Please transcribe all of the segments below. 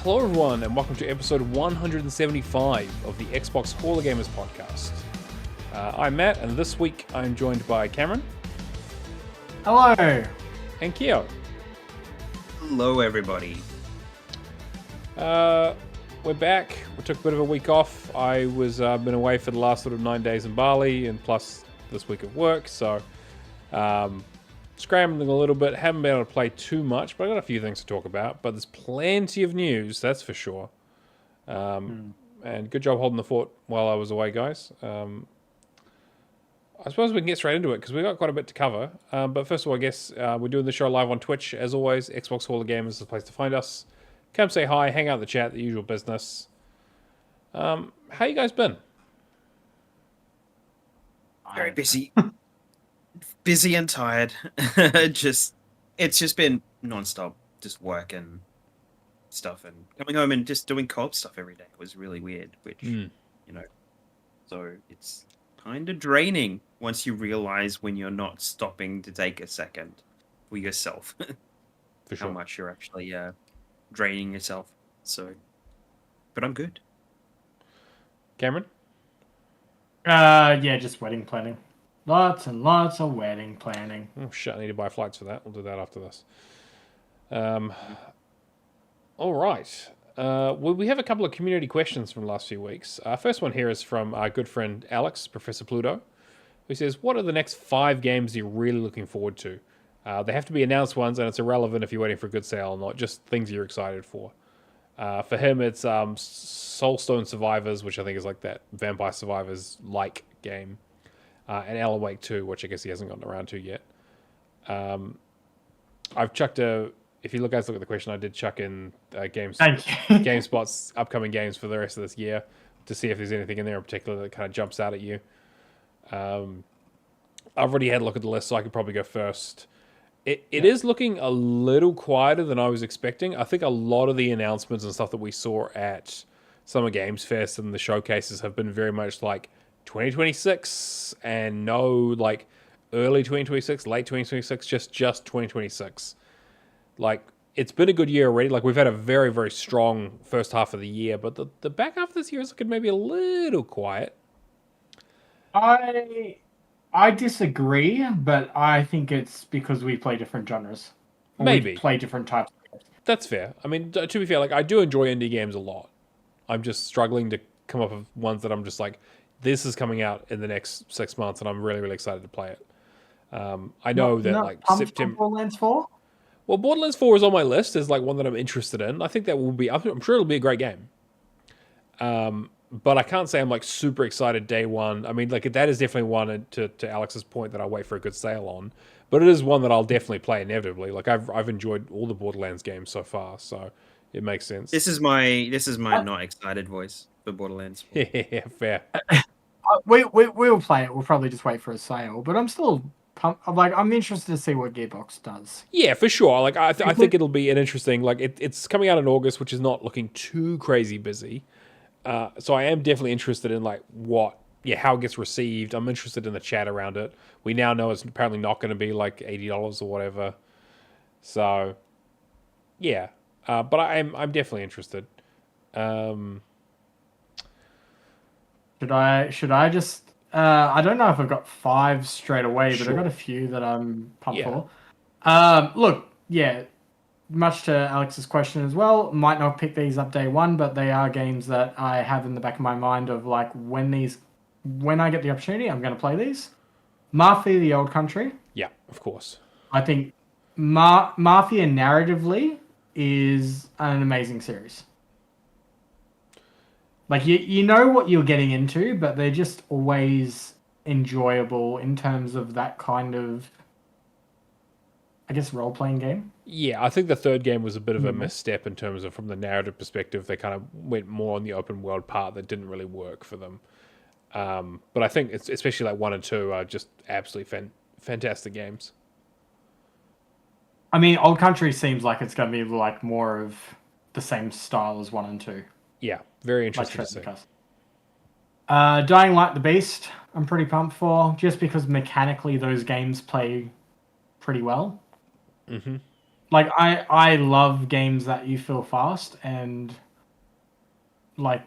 Hello everyone, and welcome to episode 175 of the Xbox Hall of Gamers podcast. I'm Matt, and this week I'm joined by Cameron. Hello. And Keo. Hello, everybody. We're back. We took a bit of a week off. I was been away for the last sort of 9 days in Bali, and plus this week at work, so scrambling a little bit. Haven't been able to play too much, but I got a few things to talk about. But there's plenty of news, that's for sure. And good job holding the fort while I was away, guys. I suppose we can get straight into it because we got quite a bit to cover. But first of all, I guess we're doing the show live on Twitch as always. Xbox Hall of Gamers is the place to find us. Come say hi, hang out in the chat, the usual business. How you guys been? Very busy. Busy and tired. It's just been non-stop, just work and stuff, and coming home and just doing co-op stuff every day was really weird, which, so it's kind of draining once you realize when you're not stopping to take a second for yourself. For sure. How much you're actually draining yourself. So, but I'm good. Cameron? Yeah, just wedding planning. Lots and lots of wedding planning. Oh shit, I need to buy flights for that. We'll do that after this. All right. Well, we have a couple of community questions from the last few weeks. First one here is from our good friend Alex, Professor Pluto, who says, what are the next 5 games you're really looking forward to? They have to be announced ones, and it's irrelevant if you're waiting for a good sale or not, just things you're excited for. For him, it's Soulstone Survivors, which I think is like that Vampire Survivors-like game. And Alan Wake 2, which I guess he hasn't gotten around to yet. I've chucked if you guys look at the question, I did chuck in GameSpot's upcoming games for the rest of this year to see if there's anything in there in particular that kind of jumps out at you. I've already had a look at the list, so I could probably go first. It is looking a little quieter than I was expecting. I think a lot of the announcements and stuff that we saw at Summer Games Fest and the showcases have been very much like 2026 and no like early 2026, late 2026, just 2026. Like, it's been a good year already. Like, we've had a very, very strong first half of the year, but the back half of this year is looking maybe a little quiet. I disagree, but I think it's because we play different genres. Maybe. We play different types of games. That's fair. I mean, to be fair, like, I do enjoy indie games a lot. I'm just struggling to come up with ones that I'm just like, this is coming out in the next 6 months, and I'm really, really excited to play it. I know that like September. Borderlands 4? Well, Borderlands 4 is on my list as like one that I'm interested in. I think that will be. I'm sure it'll be a great game. But I can't say I'm like super excited day one. I mean, like that is definitely one to Alex's point that I'll wait for a good sale on. But it is one that I'll definitely play inevitably. Like I've enjoyed all the Borderlands games so far, so it makes sense. This is my not excited voice for Borderlands 4. Yeah, fair. We'll play it. We'll probably just wait for a sale. But I'm still pumped. I'm interested to see what Gearbox does. Yeah, for sure. Like I think it'll be an interesting. Like it's coming out in August, which is not looking too crazy busy. So I am definitely interested in like how it gets received. I'm interested in the chat around it. We now know it's apparently not going to be like $80 or whatever. So yeah, but I'm definitely interested. Should I just? I don't know if I've got 5 straight away, but I've got a few that I'm pumped for. Look, yeah. Much to Alex's question as well, might not pick these up day one, but they are games that I have in the back of my mind of like when I get the opportunity, I'm going to play these. Mafia: The Old Country. Yeah, of course. I think Mafia narratively is an amazing series. Like you know what you're getting into, but they're just always enjoyable in terms of that kind of, I guess, role-playing game. Yeah, I think the third game was a bit of a misstep in terms of from the narrative perspective. They kind of went more on the open world part that didn't really work for them. But I think it's especially like 1 and 2 are just absolutely fantastic games. I mean, Old Country seems like it's going to be like more of the same style as 1 and 2. Yeah, very interesting to see. Dying Light: The Beast, I'm pretty pumped for, just because mechanically those games play pretty well. Mm-hmm. Like I love games that you feel fast and like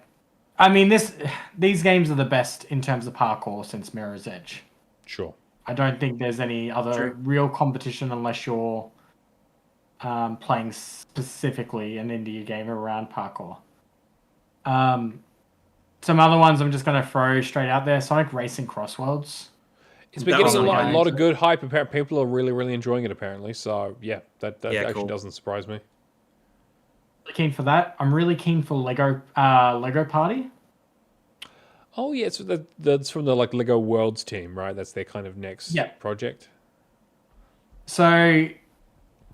I mean these games are the best in terms of parkour since Mirror's Edge. Sure. I don't think there's any other real competition unless you're playing specifically an indie game around parkour. Some other ones I'm just going to throw straight out there. Sonic Racing Crossworlds. It's been getting a lot of good hype. Apparently, people are really, really enjoying it, apparently. So, yeah, that actually doesn't surprise me. Keen for that. I'm really keen for Lego Party. Oh, yeah, that's from the like Lego Worlds team, right? That's their kind of next project. So,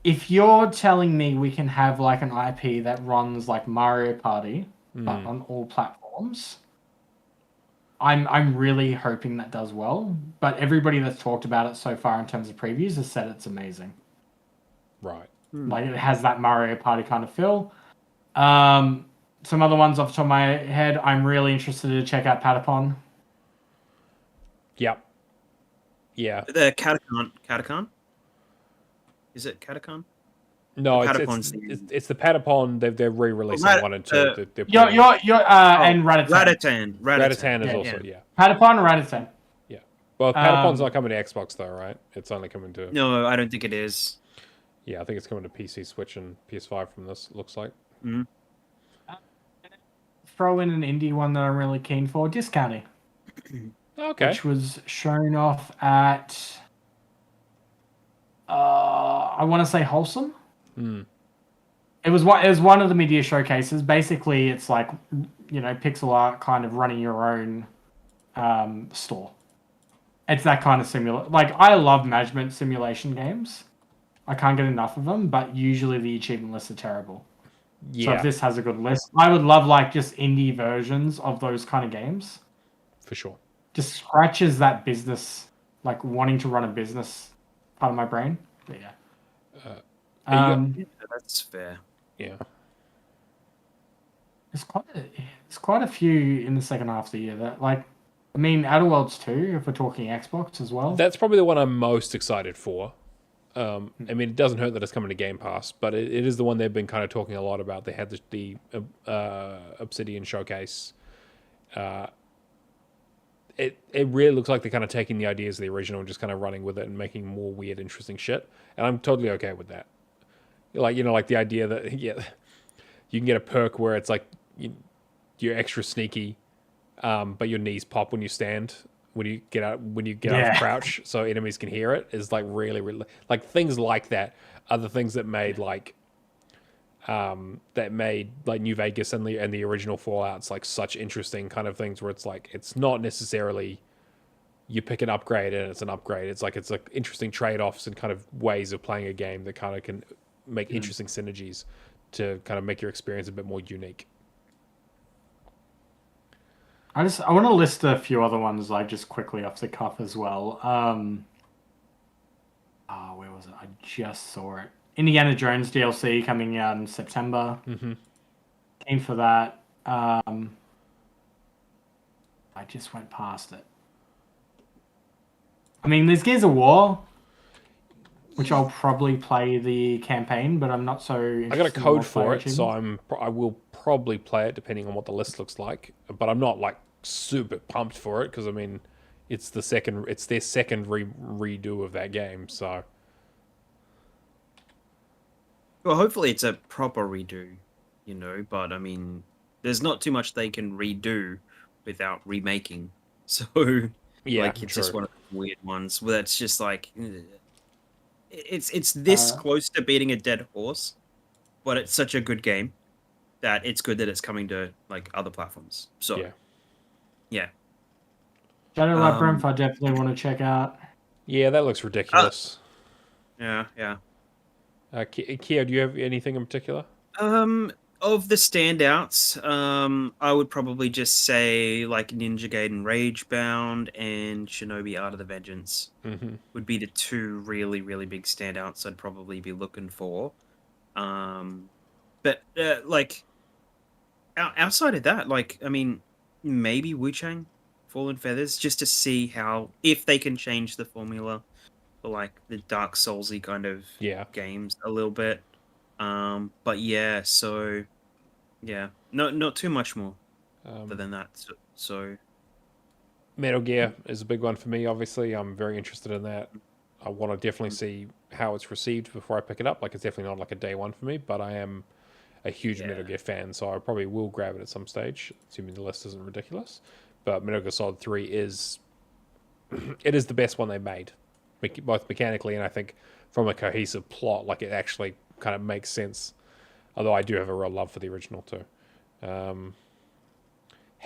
if you're telling me we can have like an IP that runs like Mario Party, but on all platforms, I'm really hoping that does well. But everybody that's talked about it so far in terms of previews has said it's amazing. Right. Like it has that Mario Party kind of feel. Some other ones off the top of my head, I'm really interested to check out Patapon. Yep. Yeah. The Catacon? Is it Catacon? No, it's the Patapon. They're re-releasing 1 and 2. And Ratatan. Ratatan is also Patapon and Ratatan. Yeah. Well, Patapon's not coming to Xbox though, right? It's only coming to. No, I don't think it is. Yeah, I think it's coming to PC, Switch, and PS5 from this. Looks like. Mm-hmm. Throw in an indie one that I'm really keen for, Discounting. Okay. Which was shown off at I want to say Wholesome. It was one of the media showcases. Basically, it's like pixel art kind of running your own store. It's that kind of like I love management simulation games. I can't get enough of them, but usually the achievement lists are terrible. Yeah. So if this has a good list, I would love like just indie versions of those kind of games. For sure. Just scratches that business, like wanting to run a business part of my brain. But yeah. That's fair. Yeah. There's quite a few in the second half of the year that Outer Worlds 2, if we're talking Xbox as well. That's probably the one I'm most excited for. I mean, it doesn't hurt that it's coming to Game Pass, but it is the one they've been kind of talking a lot about. They had the Obsidian showcase. It really looks like they're kind of taking the ideas of the original and just kind of running with it and making more weird, interesting shit. And I'm totally okay with that. Like the idea that you can get a perk where it's like you're extra sneaky, but your knees pop when you stand. When you get out of crouch, so enemies can hear it, is like really, really like things like that are the things that made New Vegas and the original Fallout's like such interesting kind of things where it's like it's not necessarily you pick an upgrade and it's an upgrade. It's like interesting trade-offs and kind of ways of playing a game that kind of can make interesting synergies to kind of make your experience a bit more unique. I want to list a few other ones like just quickly off the cuff as well. Where was it? I just saw it. Indiana Jones DLC coming out in September. Came for that. I just went past it. I mean, there's Gears of War, which I'll probably play the campaign, but I'm not so interested. I got a code for it, so I will probably play it depending on what the list looks like. But I'm not like super pumped for it because I mean, it's their second redo of that game, so. Well, hopefully it's a proper redo, but I mean, there's not too much they can redo without remaking. So, yeah, it's just one of the weird ones where it's just like, it's this close to beating a dead horse, but it's such a good game that it's good that it's coming to like other platforms. So, yeah. Shadowless Edge, I definitely want to check out. Yeah, that looks ridiculous. Yeah. Kia, do you have anything in particular? Of the standouts, I would probably just say like Ninja Gaiden Ragebound and Shinobi Art of the Vengeance would be the two really, really big standouts I'd probably be looking for. But like outside of that, like I mean, maybe Wu-Chang, Fallen Feathers, just to see if they can change the formula like the Dark Soulsy kind of Yeah. games a little bit. But yeah, so yeah, not too much more other than that. So Metal Gear is a big one for me. Obviously, I'm very interested in that. I want to definitely mm, see how it's received before I pick it up. Like, it's definitely not like a day one for me, but I am a huge Metal yeah, Gear fan, so I probably will grab it at some stage, assuming the list isn't ridiculous. But Metal Gear Solid 3 is it is the best one they made, both mechanically and I think from a cohesive plot. Like, it actually kind of makes sense. Although I do have a real love for the original too. Um,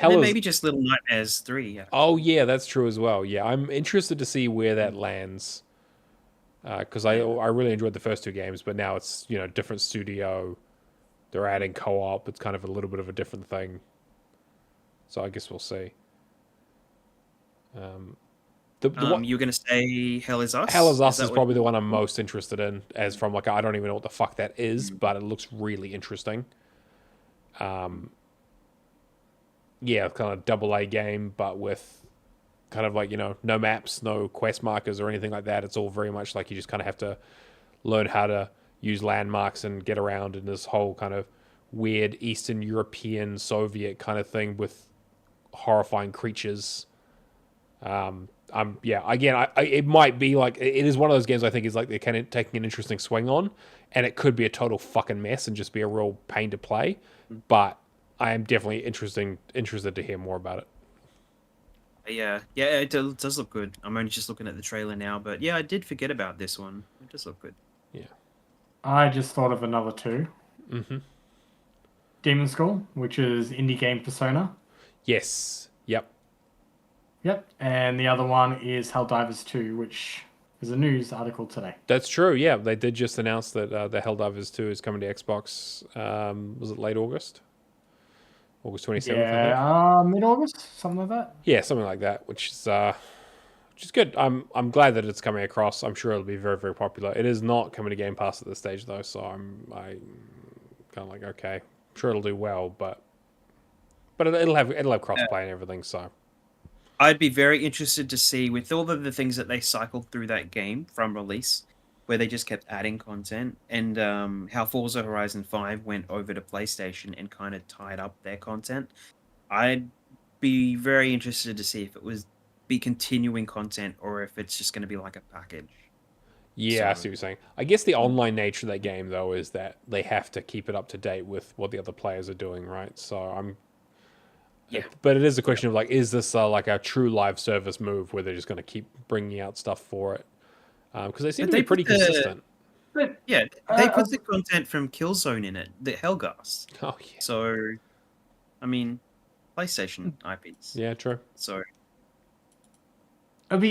and Hell then is maybe just Little Nightmares 3. Oh Actually, yeah, that's true as well. Yeah, I'm interested to see where that Mm, lands because yeah. I really enjoyed the first two games, but now it's different studio. They're adding co-op. It's kind of a little bit of a different thing. So I guess we'll see. Um, the what You're gonna say Hell is Hell Us? is Is Us is that what probably you're the one looking I'm for? most interested in, as from like I don't even know what the fuck that is, Mm, but it looks really interesting. mm, Yeah, kind of double A game, but with kind of like no maps, no quest markers or anything like that. It's all very much like you just kind of have to learn how to use landmarks and get around in this whole kind of weird Eastern European Soviet kind of thing with horrifying creatures. Yeah, again, it might be like it is one of those games I think is like they're kind of taking an interesting swing on, and it could be a total fucking mess and just be a real pain to play. mm. But I am definitely interested to hear more about it. Yeah, it does look good. I'm only just looking at the trailer now, but yeah, I did forget about this one. It does look good. Yeah. I just thought of another two. Mm-hmm. Demon School, which is indie game Persona. Yes. Yep. Yep. And the other one is Helldivers 2, which is a news article today. That's true. Yeah, they did just announce that the Helldivers 2 is coming to Xbox. Was it late August? August 27th, I think. Yeah, mid-August, something like that. Yeah, something like that, which is good. I'm glad that it's coming across. I'm sure it'll be very, very popular. It is not coming to Game Pass at this stage though, so I kind of like, okay, I'm sure it'll do well, but it'll have Yeah. crossplay and everything. So I'd be very interested to see with all of the things that they cycled through that game from release, where they just kept adding content, and how Forza Horizon 5 went over to PlayStation and kind of tied up their content. I'd be very interested to see if it was be continuing content or if it's just going to be like a package. yeah, I So see what you're saying. I guess the mm, online nature of that game though is that they have to keep it up to date with what the other players are doing, right? So yeah, but it is a question of like, is this like a true live service move where they're just going to keep bringing out stuff for it? Because they seem but to be pretty consistent. But yeah they put the content from Killzone in it, the Hellgast. Oh yeah, So I mean, PlayStation IPs. yeah, true. So it'd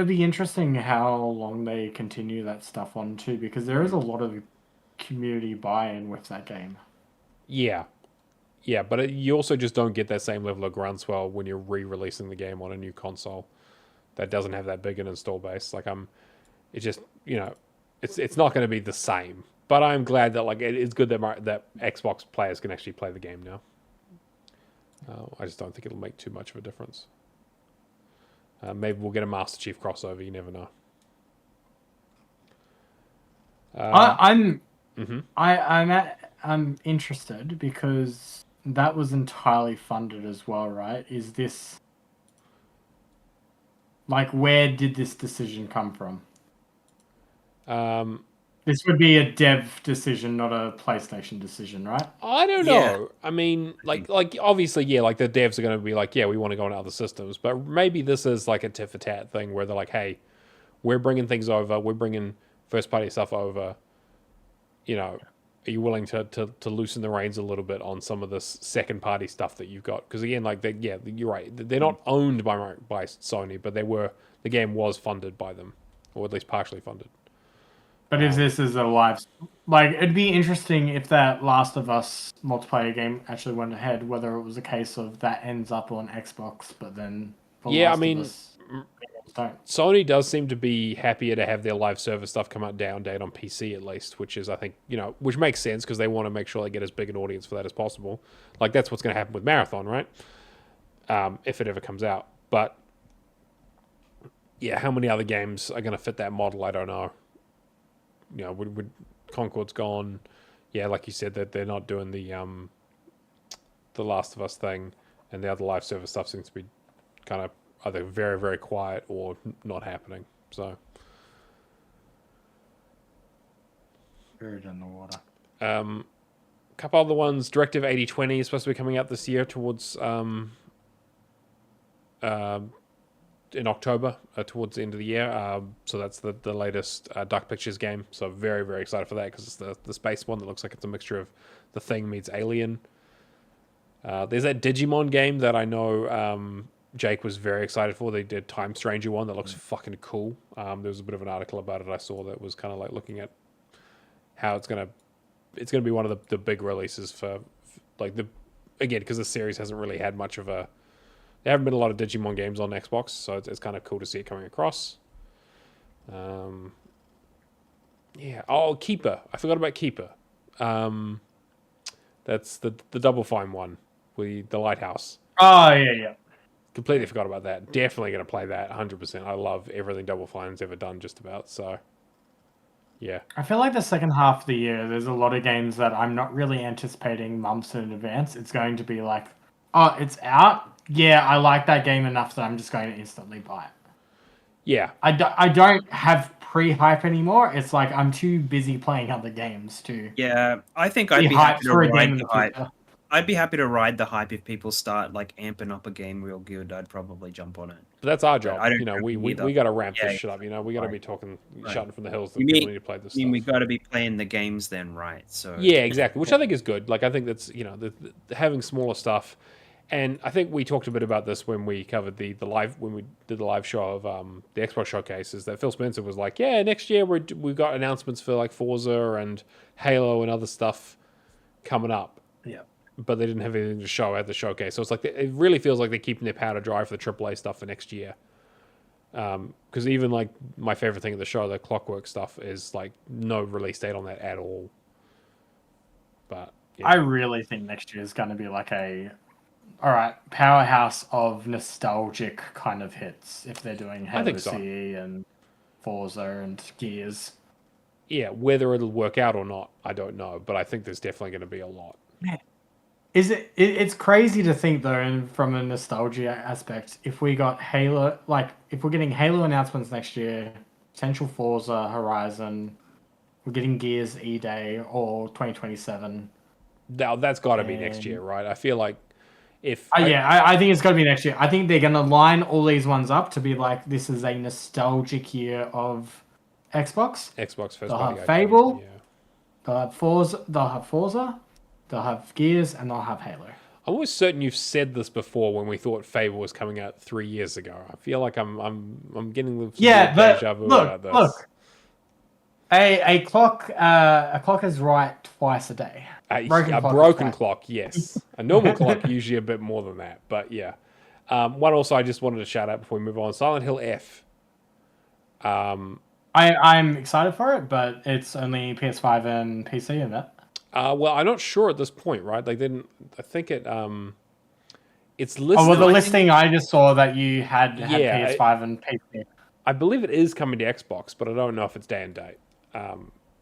be interesting how long they continue that stuff on too, because there is a lot of community buy-in with that game. Yeah, yeah, but you also just don't get that same level of groundswell when you're re-releasing the game on a new console that doesn't have that big an install base. Like it's just it's not going to be the same. But I'm glad that like it's good that Xbox players can actually play the game now. I just don't think it'll make too much of a difference. Maybe we'll get a Master Chief crossover. You never know. I'm Mm-hmm. I'm interested because that was entirely funded as well, right? Is this like where did this decision come from? This would be a dev decision, not a PlayStation decision, right? I don't yeah, know. I mean, I think like obviously, yeah, like the devs are going to be like, yeah, we want to go on other systems, but maybe this is like a tit for tat thing where they're like, hey, we're bringing things over, we're bringing first party stuff over. Are you willing to loosen the reins a little bit on some of this second party stuff that you've got? Because again, like yeah, you're right, they're not owned by Sony, but the game was funded by them, or at least partially funded. But if this is a live, like, it'd be interesting if that Last of Us multiplayer game actually went ahead, whether it was a case of that ends up on Xbox, but then the Yeah, I Last of mean, Us don't. Sony does seem to be happier to have their live service stuff come out down date on PC at least, which is I think which makes sense because they want to make sure they get as big an audience for that as possible. Like that's what's going to happen with Marathon, right? If it ever comes out, but yeah, how many other games are going to fit that model? I don't know. You know, would Concord's gone? Yeah, like you said, that they're not doing the Last of Us thing, and the other live service stuff seems to be kind of either very, very quiet or not happening. So, Buried in the water. a couple other ones. Directive 8020 is supposed to be coming out this year towards in October, towards the end of the year. So that's the latest Dark Pictures game. So very, very excited for that because it's the space one that looks like it's a mixture of The Thing meets Alien. There's that Digimon game that I know Jake was very excited for. They did Time Stranger one that looks fucking cool. There was a bit of an article about it I saw that was kind of like looking at how it's gonna be one of the big releases for like again, because the series hasn't really had much of a. There haven't been a lot of Digimon games on Xbox, so it's kind of cool to see it coming across. Yeah. Oh, Keeper. I forgot about Keeper. That's the Double Fine one, the Lighthouse. Oh yeah. Completely forgot about that. Definitely going to play that 100%. I love everything Double Fine's ever done, just about. So, yeah. I feel like the second half of the year, there's a lot of games that I'm not really anticipating months in advance. It's going to be like, oh, it's out. Yeah, I like that game enough that I'm just going to instantly buy it. Yeah. I don't have pre-hype anymore. It's like I'm too busy playing other games to. Yeah, I think I'd be happy to ride the hype. I'd be happy to ride the hype if people start like amping up a game real good. I'd probably jump on it. But that's our job. You know, we got to ramp this shit up. You know, we got to be talking, shouting from the hills that people need to play this stuff. We got to be playing the games then, right? So yeah, exactly. Which I think is good. Like I think that's having smaller stuff. And I think we talked a bit about this when we covered the live when we did the live show of the Xbox showcase. Is that Phil Spencer was like, yeah, next year we've got announcements for like Forza and Halo and other stuff coming up. Yeah. But they didn't have anything to show at the showcase, so it's like it really feels like they're keeping their powder dry for the AAA stuff for next year. Because even like my favorite thing of the show, the Clockwork stuff, is like no release date on that at all. But yeah. I really think next year is going to be like powerhouse of nostalgic kind of hits if they're doing Halo CE and Forza and Gears. Yeah, whether it'll work out or not, I don't know, but I think there's definitely going to be a lot. Yeah. It's crazy to think though, and from a nostalgia aspect, if we got Halo, like if we're getting Halo announcements next year, potential Forza Horizon, we're getting Gears E-Day or 2027. Now that's got to be next year, right? I feel like I think it's got to be next year. I think they're going to line all these ones up to be like, this is a nostalgic year of Xbox. Xbox first. They'll have Fable. Yeah. They'll have Forza. They'll have Gears, and they'll have Halo. I'm almost certain you've said this before when we thought Fable was coming out 3 years ago. I feel like I'm getting the deja vu about this. Look. A clock is right twice a day. A broken clock, yes. A normal clock, usually a bit more than that. But yeah. One also I just wanted to shout out before we move on. Silent Hill F. I'm excited for it, but it's only PS5 and PC, isn't it? Well, I'm not sure at this point, right? They didn't. I think it's listed. Oh, well, the listing I just saw that you had PS5 and PC. I believe it is coming to Xbox, but I don't know if it's day and date.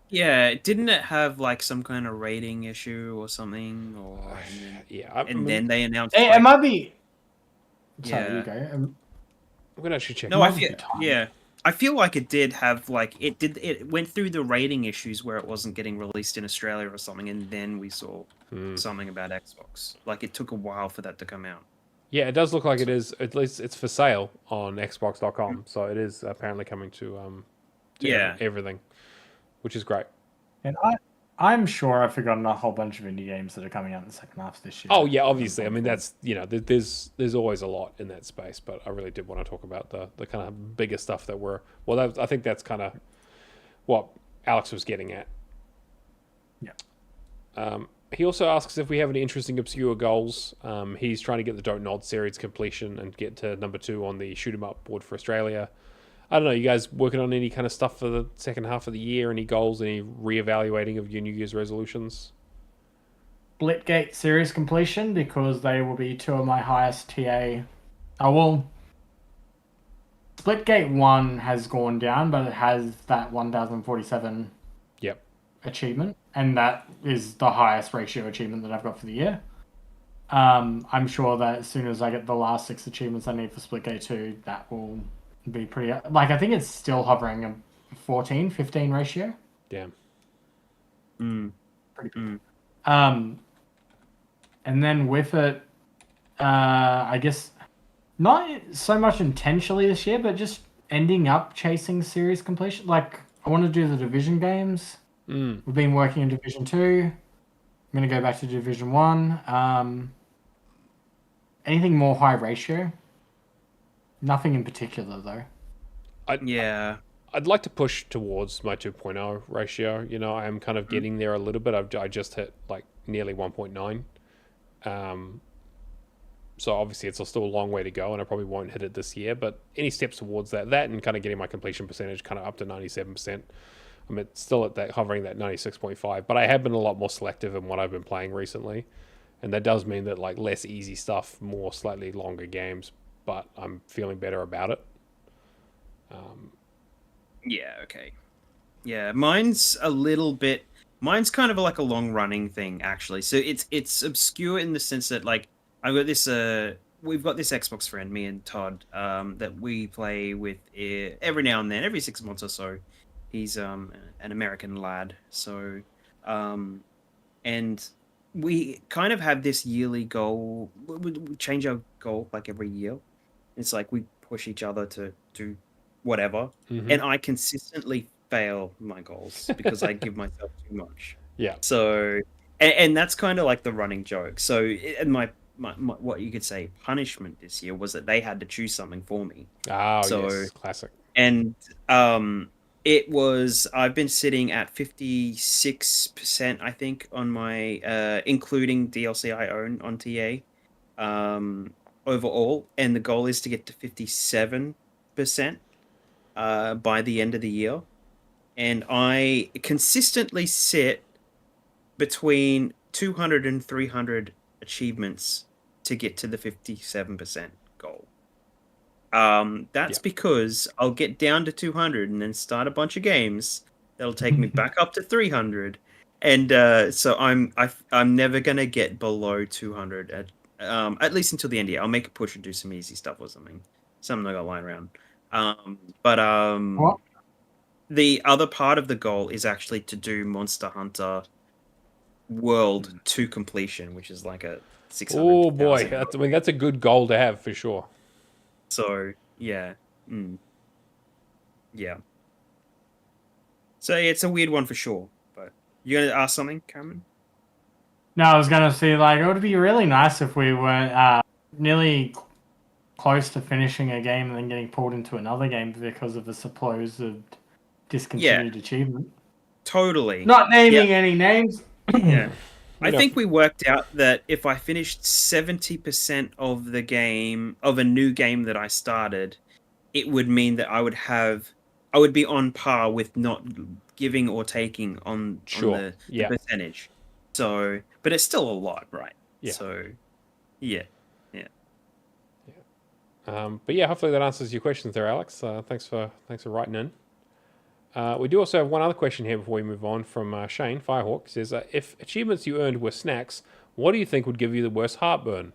Yeah, didn't it have like some kind of rating issue or something? Or then they announced. It might be. Sorry, you go. I'm gonna actually check. No, I feel like it did have like it went through the rating issues where it wasn't getting released in Australia or something, and then we saw something about Xbox. Like it took a while for that to come out. Yeah, it does look like it is. At least it's for sale on Xbox.com, so it is apparently coming to everything, which is great. And I'm sure I've forgotten a whole bunch of indie games that are coming out in the second half of this year. Oh yeah, obviously. I mean, that's there's always a lot in that space, but I really did want to talk about the kind of bigger stuff that we're. Well, I think that's kind of what Alex was getting at. Yeah. He also asks if we have any interesting obscure goals. He's trying to get the Don't Nod series completion and get to number 2 on the shoot 'em up board for Australia. I don't know, you guys working on any kind of stuff for the second half of the year? Any goals? Any reevaluating of your New Year's resolutions? Splitgate series completion, because they will be 2 of my highest TA. I will Splitgate 1 has gone down, but it has that 1047 Yep. achievement, and that is the highest ratio achievement that I've got for the year. I'm sure that as soon as I get the last 6 achievements I need for Splitgate 2, that will be pretty... Like, I think it's still hovering a 14-15 ratio. Damn. Pretty good. And then with it, I guess not so much intentionally this year, but just ending up chasing series completion. Like, I want to do the Division games. We've been working in Division 2. I'm going to go back to Division 1. Anything more high ratio? Nothing in particular, though. I'd like to push towards my 2.0 ratio. You know, I am kind of getting there a little bit. I just hit like nearly 1.9. So obviously it's still a long way to go, and I probably won't hit it this year. But any steps towards that and kind of getting my completion percentage kind of up to 97%. I'm still at that, hovering that 96.5. But I have been a lot more selective in what I've been playing recently, and that does mean that like less easy stuff, more slightly longer games. But I'm feeling better about it. Yeah, okay. Yeah, mine's a little bit... Mine's kind of like a long-running thing, actually. So it's obscure in the sense that, like, I've got this... we've got this Xbox friend, me and Todd, that we play with every now and then, every 6 months or so. He's an American lad, so... and we kind of have this yearly goal. We change our goal, like, every year. It's like we push each other to do whatever, and I consistently fail my goals because I give myself too much. Yeah. So, and that's kind of like the running joke. So, and my what you could say punishment this year was that they had to choose something for me. Oh, yes, classic. And it was, I've been sitting at 56%, I think, on my including DLC I own on TA. Overall, and the goal is to get to 57% by the end of the year. And I consistently sit between 200 and 300 achievements to get to the 57% goal. That's because I'll get down to 200 and then start a bunch of games that'll take me back up to 300. And so I'm never gonna get below 200 at least until the end of the year. I'll make a push and do some easy stuff or something I got lying around. What? The other part of the goal is actually to do Monster Hunter World to completion, which is like a 600. Oh boy, that's a good goal to have for sure. So yeah, yeah. So yeah, it's a weird one for sure. But you gonna ask something, Cameron? No, I was gonna say, like, it would be really nice if we were nearly close to finishing a game and then getting pulled into another game because of a supposed discontinued achievement. Totally. Not naming any names. Yeah. I think we worked out that if I finished 70% of the game, of a new game that I started, it would mean that I would be on par with not giving or taking on the percentage. So, but it's still a lot, right? Yeah. So, yeah. But yeah, hopefully that answers your questions there, Alex. Thanks for writing in. We do also have one other question here before we move on from Shane Firehawk. It says, if achievements you earned were snacks, what do you think would give you the worst heartburn?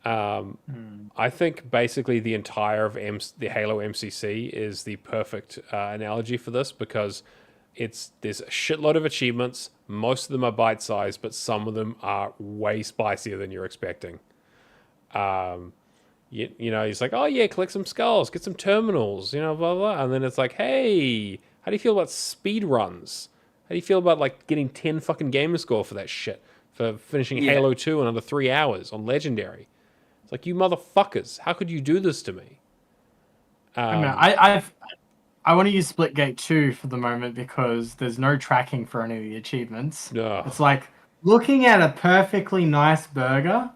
I think basically the entire of the Halo MCC is the perfect analogy for this, because there's a shitload of achievements. Most of them are bite-sized, but some of them are way spicier than you're expecting. You know, it's like, oh yeah, collect some skulls, get some terminals, you know, blah, blah. And then it's like, hey, how do you feel about speed runs? How do you feel about like getting 10 fucking gamer score for that shit? For finishing Halo 2 in under 3 hours on Legendary? It's like, you motherfuckers, how could you do this to me? I want to use Splitgate 2 for the moment because there's no tracking for any of the achievements. Ugh. It's like looking at a perfectly nice burger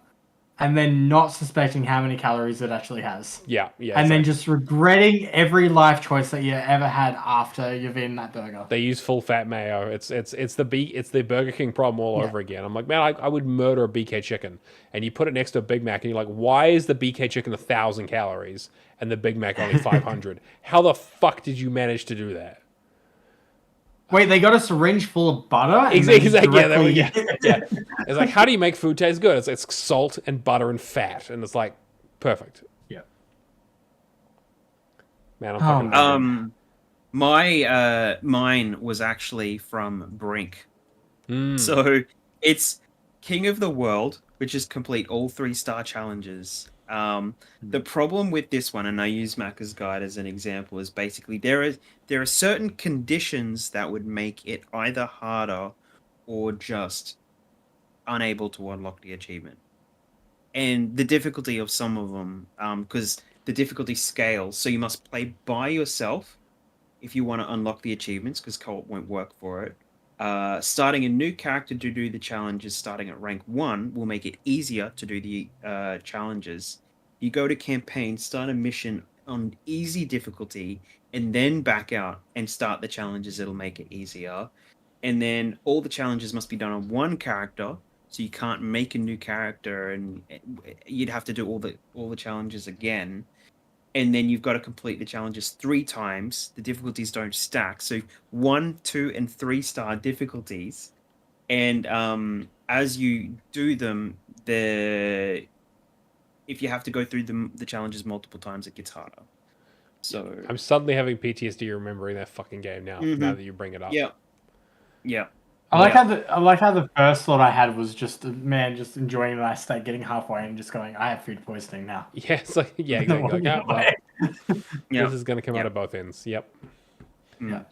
and then not suspecting how many calories it actually has. Yeah. And then just regretting every life choice that you ever had after you've eaten that burger. They use full fat mayo. It's the Burger King problem all over again. I'm like, man, I would murder a BK chicken, and you put it next to a Big Mac, and you're like, why is the BK chicken 1,000 calories and the Big Mac only 500? How the fuck did you manage to do that? Wait, they got a syringe full of butter? Exactly. Yeah. It's like, how do you make food taste good? It's salt and butter and fat, and it's like perfect. Yeah. Man, I'm fucking. Mine was actually from Brink. Mm. So it's King of the World, which is complete all 3-star challenges. The problem with this one, and I use Macca's Guide as an example, is basically there are certain conditions that would make it either harder or just unable to unlock the achievement. And the difficulty of some of them, because the difficulty scales, so you must play by yourself if you want to unlock the achievements, because co-op won't work for it. Starting a new character to do the challenges starting at rank 1 will make it easier to do the challenges. You go to campaign, start a mission on easy difficulty, and then back out and start the challenges. It'll make it easier. And then all the challenges must be done on one character, so you can't make a new character, and you'd have to do all the challenges again. And then you've got to complete the challenges 3 times. The difficulties don't stack. So 1, 2, and 3-star difficulties. And as you do them, if you have to go through the challenges multiple times, it gets harder. So I'm suddenly having PTSD remembering that fucking game now. Now that you bring it up. Yeah. I like how the first thought I had was just enjoying the nice state, getting halfway and just going, I have food poisoning now. Yeah, it's like exactly. Like, this is going to come out of both ends. Yep. Yeah.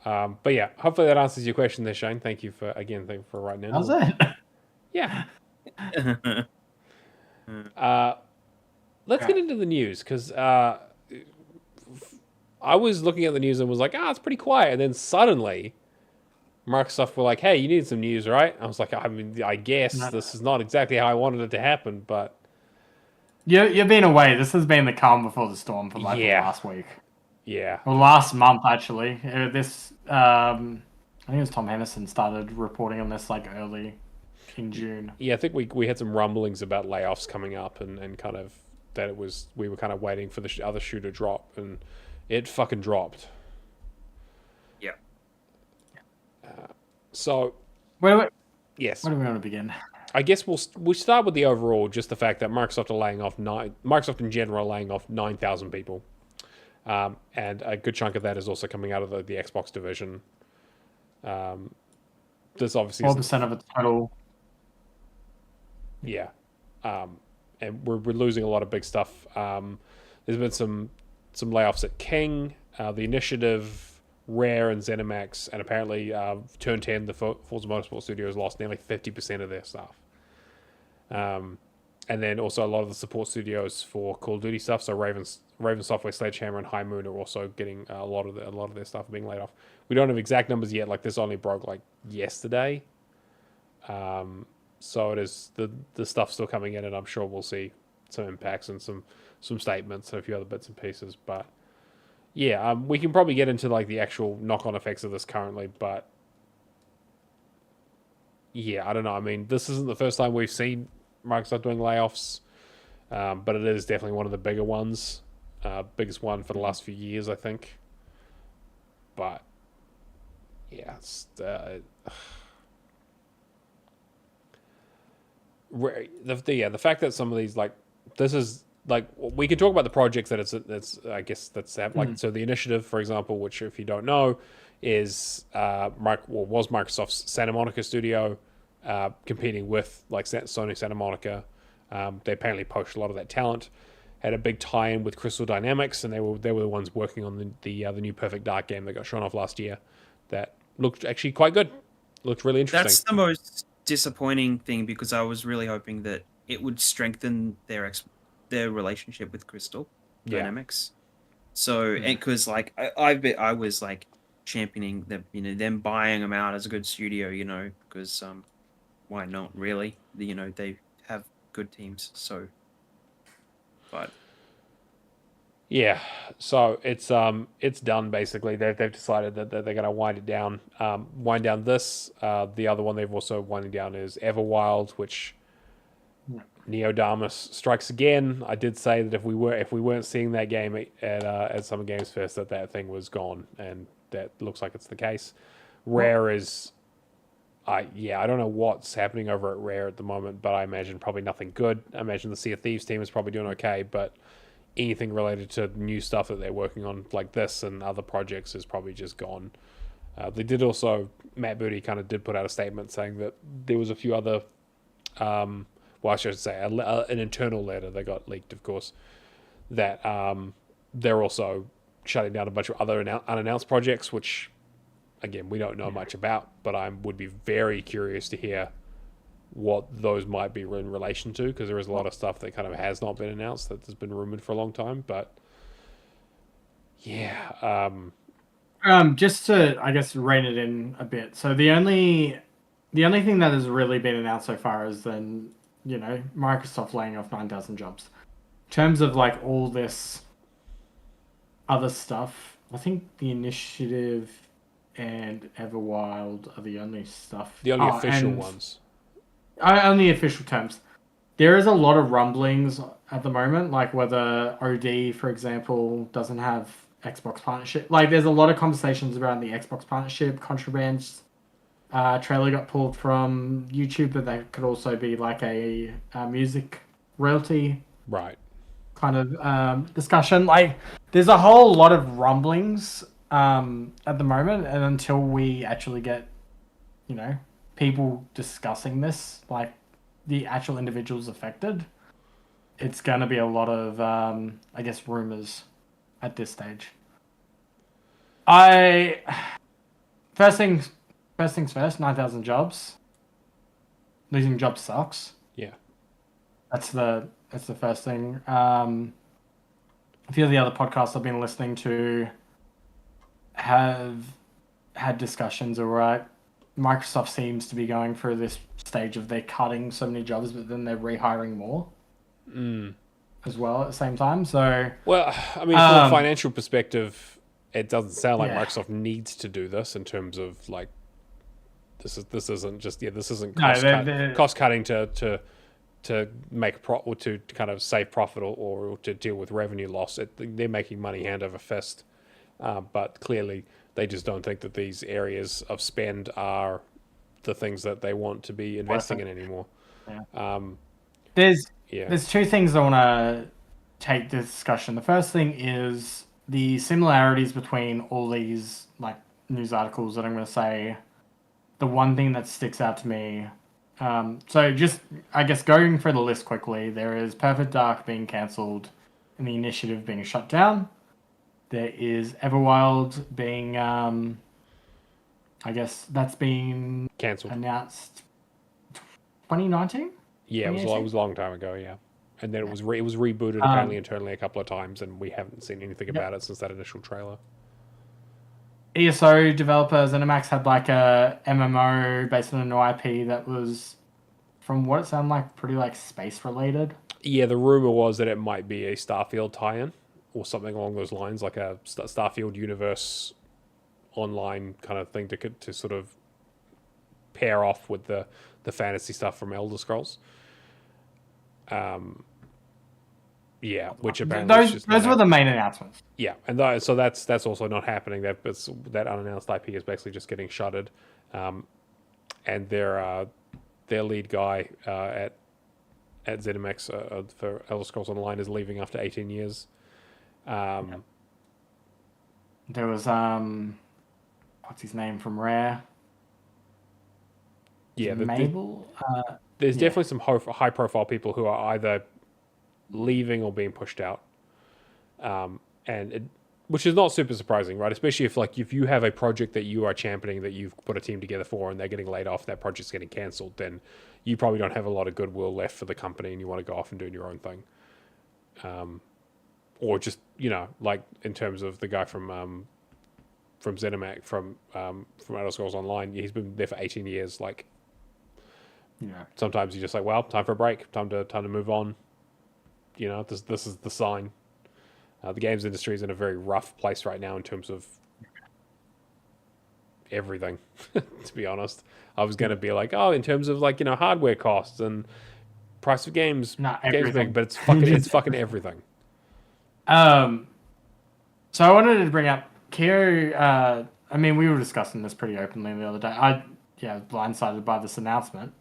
But yeah, hopefully that answers your question there, Shane. Thank you for writing in. How's that? Yeah. Let's get into the news, because I was looking at the news and was like, it's pretty quiet, and then suddenly Microsoft were like, hey, you need some news, right? I was like, I mean, I guess this is not exactly how I wanted it to happen, but you've been away. This has been the calm before the storm for the last week. Yeah. Well, last month actually. I think it was Tom Henderson started reporting on this like early in June. Yeah, I think we had some rumblings about layoffs coming up, and kind of that we were kind of waiting for the other shoe to drop, and it fucking dropped. Yeah. So, yes. Where do we want to begin? I guess we'll start with the overall, just the fact that Microsoft in general are laying off 9,000 people, and a good chunk of that is also coming out of the Xbox division. There's obviously 4% of its total. Yeah, and we're losing a lot of big stuff. There's been some layoffs at King, the Initiative, Rare, and ZeniMax, and apparently Turn 10, the Forza Motorsport Studios, lost nearly 50% of their staff. And then also a lot of the support studios for Call of Duty stuff. So Raven Software, Sledgehammer, and High Moon are also getting a lot of their stuff being laid off. We don't have exact numbers yet. Like, this only broke like yesterday. So it is the stuff's still coming in, and I'm sure we'll see some impacts and some statements and a few other bits and pieces. But yeah, we can probably get into like the actual knock-on effects of this currently, but yeah, I don't know. I mean, this isn't the first time we've seen Microsoft doing layoffs, but it is definitely one of the bigger ones, biggest one for the last few years, I think. But yeah, it's the fact that some of these, like, this is like, we can talk about the projects that it's I guess that's like, so the Initiative, for example, which if you don't know is was Microsoft's Santa Monica studio, competing with like Sony Santa Monica. They apparently poached a lot of that talent, had a big tie-in with Crystal Dynamics, and they were the ones working on the new Perfect Dark game that got shown off last year that looked actually quite good. Looked really interesting. That's the most disappointing thing, because I was really hoping that it would strengthen their relationship with Crystal Dynamics. So, because like I was like championing them buying them out as a good studio, because why not, really? They have good teams. So, but yeah, so it's done basically. They've decided that they're going to wind it down. Wind down this. The other one they've also winding down is Everwild, which Neodamus strikes again. I did say that if we weren't seeing that game at Summer Games Fest, that thing was gone, and that looks like it's the case. Rare is, I don't know what's happening over at Rare at the moment, but I imagine probably nothing good. I imagine the Sea of Thieves team is probably doing okay, but anything related to new stuff that they're working on, like this and other projects, is probably just gone. They did also, Matt Booty kind of did put out a statement saying that there was a few other, well, I should say an internal letter that got leaked, of course, that they're also shutting down a bunch of other unannounced projects, which, again, we don't know much about, but I would be very curious to hear what those might be in relation to, because there is a lot of stuff that kind of has not been announced that has been rumored for a long time. But yeah, just to, I guess, rein it in a bit. So the only thing that has really been announced so far is then, Microsoft laying off 9,000 jobs. In terms of like all this other stuff, I think the Initiative and Everwild are the only stuff. the only official ones. Only official terms. There is a lot of rumblings at the moment, like whether OD, for example, doesn't have Xbox partnership. Like, there's a lot of conversations around the Xbox partnership. Contraband trailer got pulled from YouTube, but that could also be like a music royalty Right. kind of discussion. Like, there's a whole lot of rumblings at the moment, and until we actually get, people discussing this, like the actual individuals affected, it's going to be a lot of, I guess, rumors at this stage. First things first, 9,000 jobs. Losing jobs sucks. Yeah. That's the first thing. A few of the other podcasts I've been listening to have had discussions, all right. Microsoft seems to be going through this stage of they're cutting so many jobs, but then they're rehiring more as well at the same time. So, well, I mean, from a financial perspective, it doesn't sound like Microsoft needs to do this in terms of like this isn't cost cutting to make a or to kind of save profit or to deal with revenue loss. They're making money hand over fist, but clearly they just don't think that these areas of spend are the things that they want to be investing in anymore. Yeah. There's two things I want to take this discussion. The first thing is the similarities between all these like news articles that I'm going to say. The one thing that sticks out to me. So just, I guess, going through the list quickly, there is Perfect Dark being cancelled and the Initiative being shut down. There is Everwild being, I guess that's been cancelled, announced 2019? Yeah, it was a long time ago, yeah. And then it was rebooted apparently internally a couple of times, and we haven't seen anything about it since that initial trailer. ESO developer ZeniMax had like a MMO based on a new IP that was, from what it sounded like, pretty like space related. Yeah, the rumor was that it might be a Starfield tie-in or something along those lines, like a Starfield universe online kind of thing to sort of pair off with the fantasy stuff from Elder Scrolls. Yeah, which apparently those were the main announcements. Yeah, and so that's also not happening. That unannounced IP is basically just getting shuttered, and their lead guy at ZeniMax for Elder Scrolls Online is leaving after 18 years. There was what's his name from Rare? Yeah, Mabel. There's definitely some high-profile people who are either leaving or being pushed out, which is not super surprising, right? Especially if you have a project that you are championing, that you've put a team together for, and they're getting laid off, that project's getting cancelled, then you probably don't have a lot of goodwill left for the company, and you want to go off and do your own thing, or just like in terms of the guy from ZeniMax from Elder Scrolls Online, he's been there for 18 years, like. Yeah. Sometimes you're just like, well, time for a break, time to move on. You know, this is the sign. The games industry is in a very rough place right now in terms of everything. To be honest, I was going to be like, oh, in terms of like, you know, hardware costs and price of games, Not games big, everything. but it's fucking everything. So I wanted to bring up Kyo. I mean, we were discussing this pretty openly the other day. Blindsided by this announcement.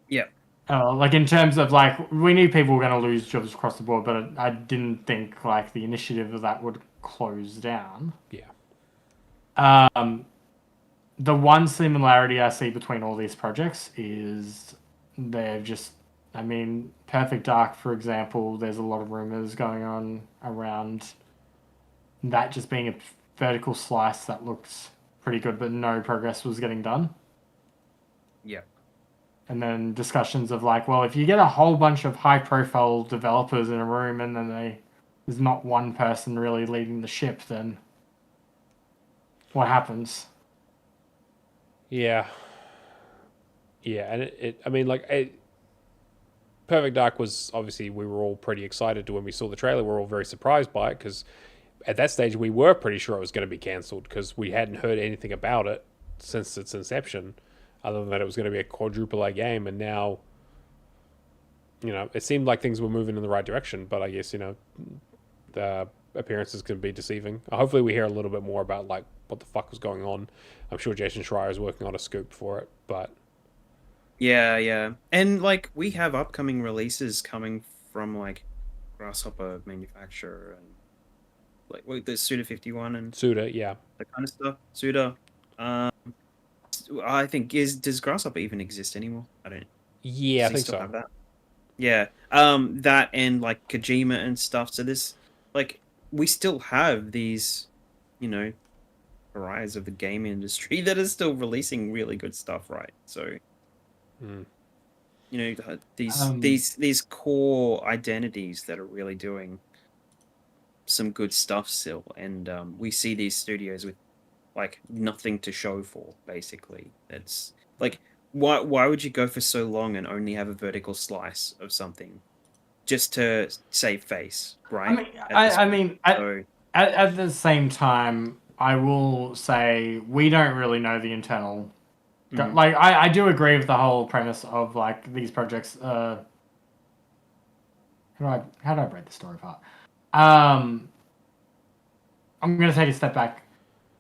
Yeah. Like in terms of like, we knew people were going to lose jobs across the board, but I didn't think like the initiative of that would close down. Yeah. The one similarity I see between all these projects is they're just, I mean, Perfect Dark, for example, there's a lot of rumors going on around that just being a vertical slice that looks pretty good, but no progress was getting done. Yeah. And then discussions of like, well, if you get a whole bunch of high-profile developers in a room and then there's not one person really leading the ship, then what happens? Yeah. Yeah, and I mean, like, Perfect Dark was obviously, we were all pretty excited when we saw the trailer. We were all very surprised by it because at that stage we were pretty sure it was going to be cancelled because we hadn't heard anything about it since its inception, other than that it was going to be a quadruple A game. And now, you know, it seemed like things were moving in the right direction, but I guess, you know, the appearances can be deceiving. Hopefully we hear a little bit more about like what the fuck was going on. I'm sure Jason Schreier is working on a scoop for it, but Yeah. And like we have upcoming releases coming from like Grasshopper manufacturer and like the Suda 51 and Suda, yeah. that kind of stuff. Suda. I think does Grasshopper even exist anymore? I don't. Yeah, I Does he think still so. have that? Yeah. That and like Kojima and stuff. So this like we still have these, you know, rise of the game industry that is still releasing really good stuff, right? So you know these core identities that are really doing some good stuff still, and we see these studios with like nothing to show for. Basically, it's like why would you go for so long and only have a vertical slice of something just to save face, right? At the same time, I will say we don't really know the internal. Like, I do agree with the whole premise of like these projects. How do I break the story apart? I'm gonna take a step back.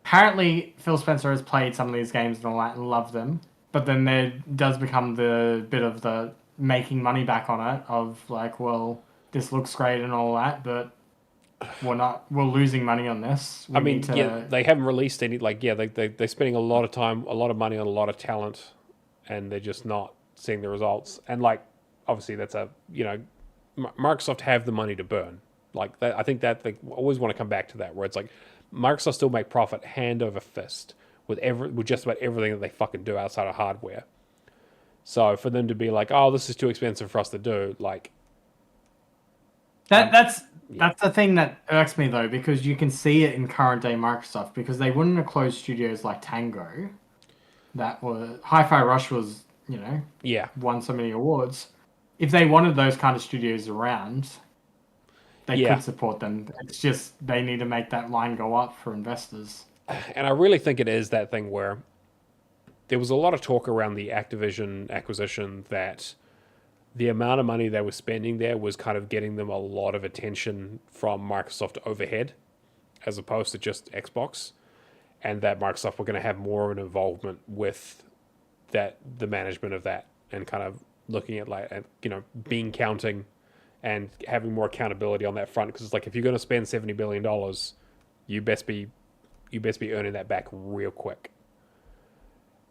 Apparently, Phil Spencer has played some of these games and all that and loved them, but then there does become the bit of the making money back on it of like, well, this looks great and all that, but we're losing money on this. They haven't released any, like, they're spending a lot of time, a lot of money on a lot of talent, and they're just not seeing the results. And like, obviously that's Microsoft have the money to burn. Like that, I think that they always want to come back to that, where it's like Microsoft still make profit hand over fist with just about everything that they fucking do outside of hardware. So for them to be like, oh, this is too expensive for us to do, like that's the thing that irks me though, because you can see it in current day Microsoft, because they wouldn't have closed studios like Tango, that were Hi-Fi Rush was, won so many awards. If they wanted those kind of studios around, they could support them. It's just they need to make that line go up for investors. And I really think it is that thing where there was a lot of talk around the Activision acquisition that the amount of money they were spending there was kind of getting them a lot of attention from Microsoft overhead, as opposed to just Xbox, and that Microsoft were going to have more of an involvement with the management of that, and kind of looking at like, being counting and having more accountability on that front. Because it's like, if you're going to spend $70 billion, you best be earning that back real quick.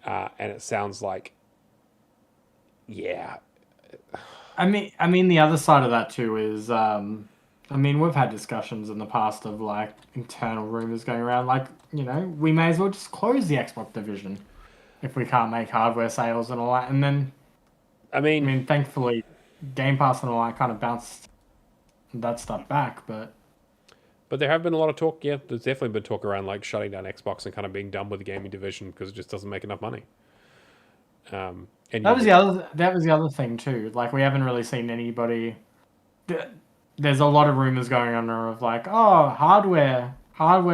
And it sounds like, yeah. I mean, the other side of that too is, we've had discussions in the past of like internal rumors going around, like, we may as well just close the Xbox division if we can't make hardware sales and all that. And then, thankfully, Game Pass and all that kind of bounced that stuff back, but there have been a lot of talk. Yeah, there's definitely been talk around like shutting down Xbox and kind of being done with the gaming division because it just doesn't make enough money. And And That was the other thing too. Like we haven't really seen anybody. There's a lot of rumors going on of like, oh, hardware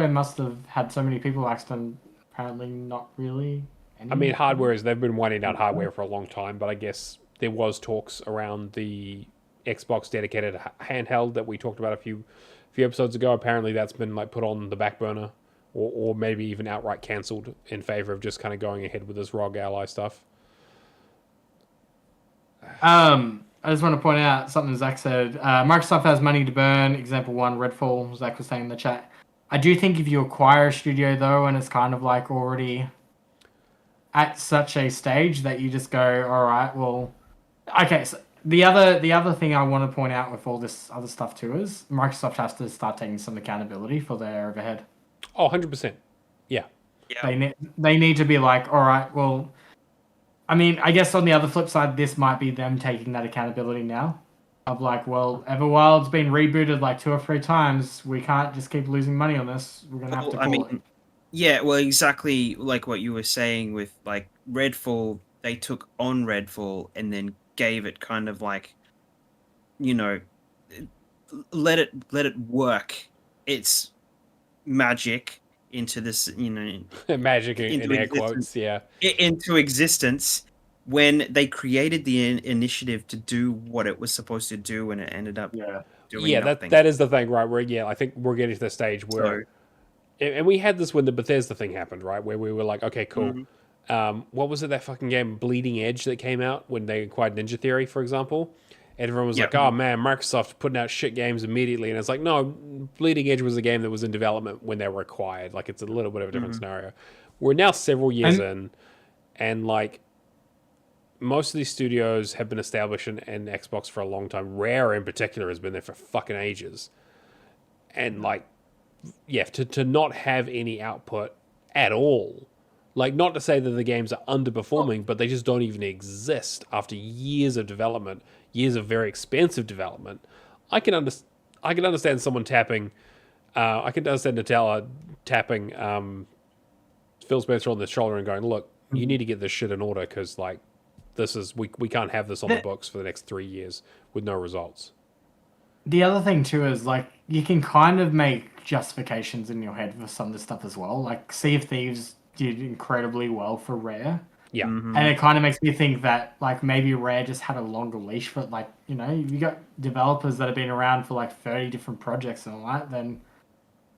must have had so many people accident. Apparently, not really. I mean, hardware is they've been winding down hardware for a long time, but I guess there was talks around the Xbox dedicated handheld that we talked about a few episodes ago. Apparently, that's been like put on the back burner, or maybe even outright cancelled in favor of just kind of going ahead with this ROG Ally stuff. I just want to point out something Zach said. Microsoft has money to burn. Example one, Redfall. Zach was saying in the chat. I do think if you acquire a studio though, and it's kind of like already at such a stage that you just go, all right, well, okay. So the other thing I want to point out with all this other stuff too is Microsoft has to start taking some accountability for their overhead. Oh, 100%. Yeah. They need to be like, all right, well, I mean, I guess on the other flip side, this might be them taking that accountability now. Of like, well, Everwild's been rebooted like 2 or 3 times. We can't just keep losing money on this. We're gonna have to call it. Yeah, well, exactly like what you were saying with like Redfall. They took on Redfall and then gave it kind of like, you know, let it work its magic into this, you know, magic in air quotes, yeah, into existence. When they created the initiative to do what it was supposed to do, and it ended up doing nothing. that is the thing, right? Where I think we're getting to the stage where, and we had this when the Bethesda thing happened, right? Where we were like, okay, cool. Mm-hmm. What was it, that fucking game Bleeding Edge that came out when they acquired Ninja Theory, for example? And everyone was like, oh man, Microsoft putting out shit games immediately. And it's like, no, Bleeding Edge was a game that was in development when they were acquired. Like, it's a little bit of a different scenario. We're now several years in, and like, most of these studios have been established in Xbox for a long time. Rare in particular has been there for fucking ages. And like, yeah, to not have any output at all. Like, not to say that the games are underperforming, but they just don't even exist after years of development, years of very expensive development. I can understand someone tapping. I can understand Nutella tapping Phil Spencer on the shoulder and going, "Look, you need to get this shit in order because like this is we can't have this on the books for the next 3 years with no results." The other thing too is like you can kind of make justifications in your head for some of this stuff as well. Like Sea of Thieves did incredibly well for Rare. Yeah. Mm-hmm. And it kind of makes me think that like maybe Rare just had a longer leash for like, you know, you got developers that have been around for like 30 different projects and all that, then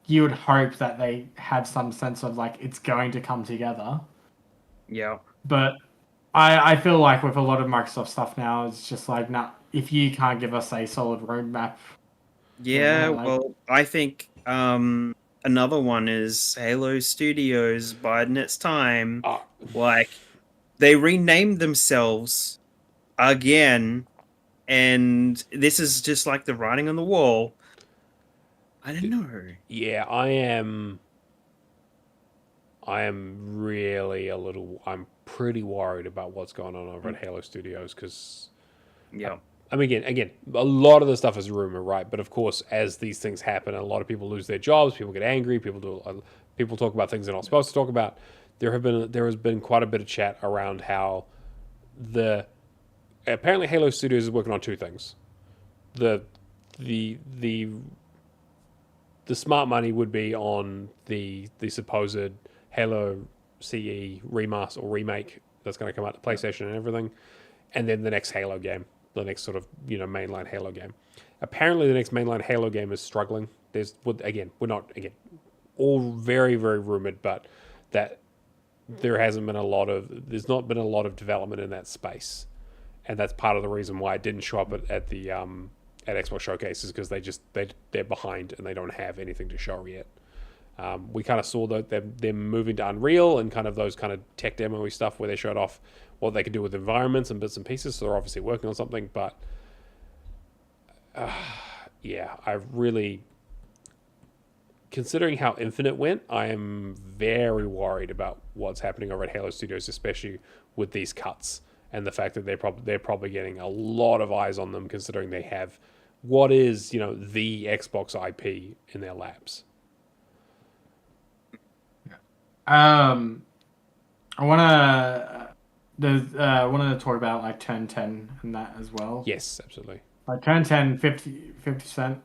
you would hope that they have some sense of like it's going to come together. Yeah. But I feel like with a lot of Microsoft stuff now, it's just like, nah, if you can't give us a solid roadmap. Yeah, well, I think another one is Halo Studios biding its time. Like, they renamed themselves again, and this is just like the writing on the wall. I don't know. Yeah, I am really I'm pretty worried about what's going on over at Halo Studios because, yeah. I mean, again, a lot of the stuff is rumor, right? But of course, as these things happen, a lot of people lose their jobs. People get angry. People talk about things they're not supposed to talk about. There has been quite a bit of chat around how apparently Halo Studios is working on 2 things. The smart money would be on the supposed Halo CE remaster or remake that's going to come out to PlayStation and everything, and then the next Halo game. The next sort of, you know, mainline Halo game. Apparently, the next mainline Halo game is struggling. We're not all very, very rumored, but that there's not been a lot of development in that space, and that's part of the reason why it didn't show up at the at Xbox Showcase is because they're behind and they don't have anything to show yet. We kind of saw that they're moving to Unreal and kind of those kind of tech demo-y stuff where they showed off what they could do with environments and bits and pieces. So they're obviously working on something, but yeah, I really, considering how Infinite went, I am very worried about what's happening over at Halo Studios, especially with these cuts and the fact that they're probably getting a lot of eyes on them, considering they have what is, you know, the Xbox IP in their laps. I want to there's wanted to talk about like turn 10 and that as well. Yes, absolutely. Like turn 10, 50%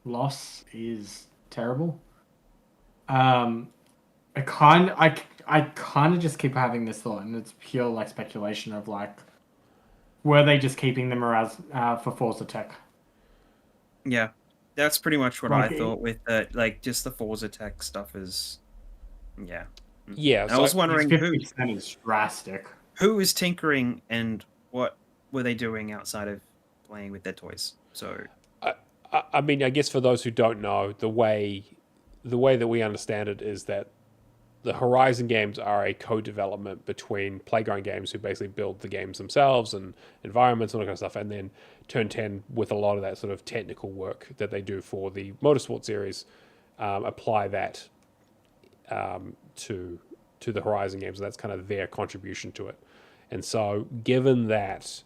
loss is terrible. I kind of just keep having this thought, and it's pure like speculation of like, were they just keeping them around for Forza Tech? Yeah, that's pretty much what Like I thought with that. Like, just the Forza Tech stuff is, yeah. Yeah, I was wondering 50% is drastic. who is tinkering and what were they doing outside of playing with their toys. So, I mean, I guess for those who don't know, the way that we understand it is that the Horizon games are a co-development between Playground Games, who basically build the games themselves and environments and all that kind of stuff, and then Turn 10 with a lot of that sort of technical work that they do for the Motorsport series, apply that to the Horizon games. And that's kind of their contribution to it. And so, given that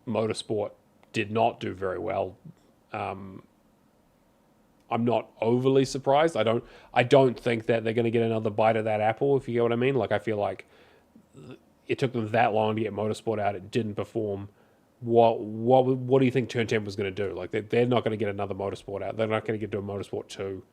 Motorsport did not do very well, I'm not overly surprised. I don't think that they're going to get another bite of that apple, if you get what I mean. Like, I feel like it took them that long to get Motorsport out. It didn't perform. What do you think Turn 10 was going to do? Like, they're not going to get another Motorsport out. They're not going to get to a Motorsport 2.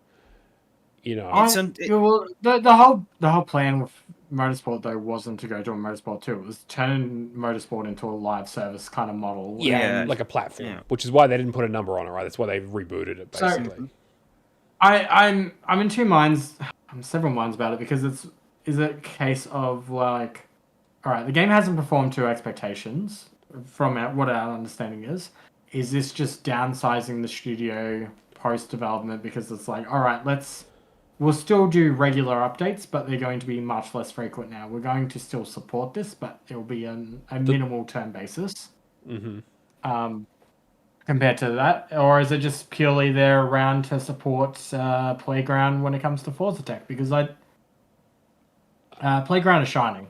You know. Well, the whole plan with Motorsport though wasn't to go to a Motorsport 2. It was turn Motorsport into a live service kind of model. Yeah, like a platform, which is why they didn't put a number on it, right? That's why they rebooted it, basically. So, I'm in two minds. I'm several minds about it, because is it a case of like, all right, the game hasn't performed to expectations from what our understanding is. Is this just downsizing the studio post development because it's like, all right, we'll still do regular updates, but they're going to be much less frequent now. We're going to still support this, but it'll be a minimal term basis. Compared to that, or is it just purely they're around to support Playground when it comes to Forza Tech? Because Playground is shining.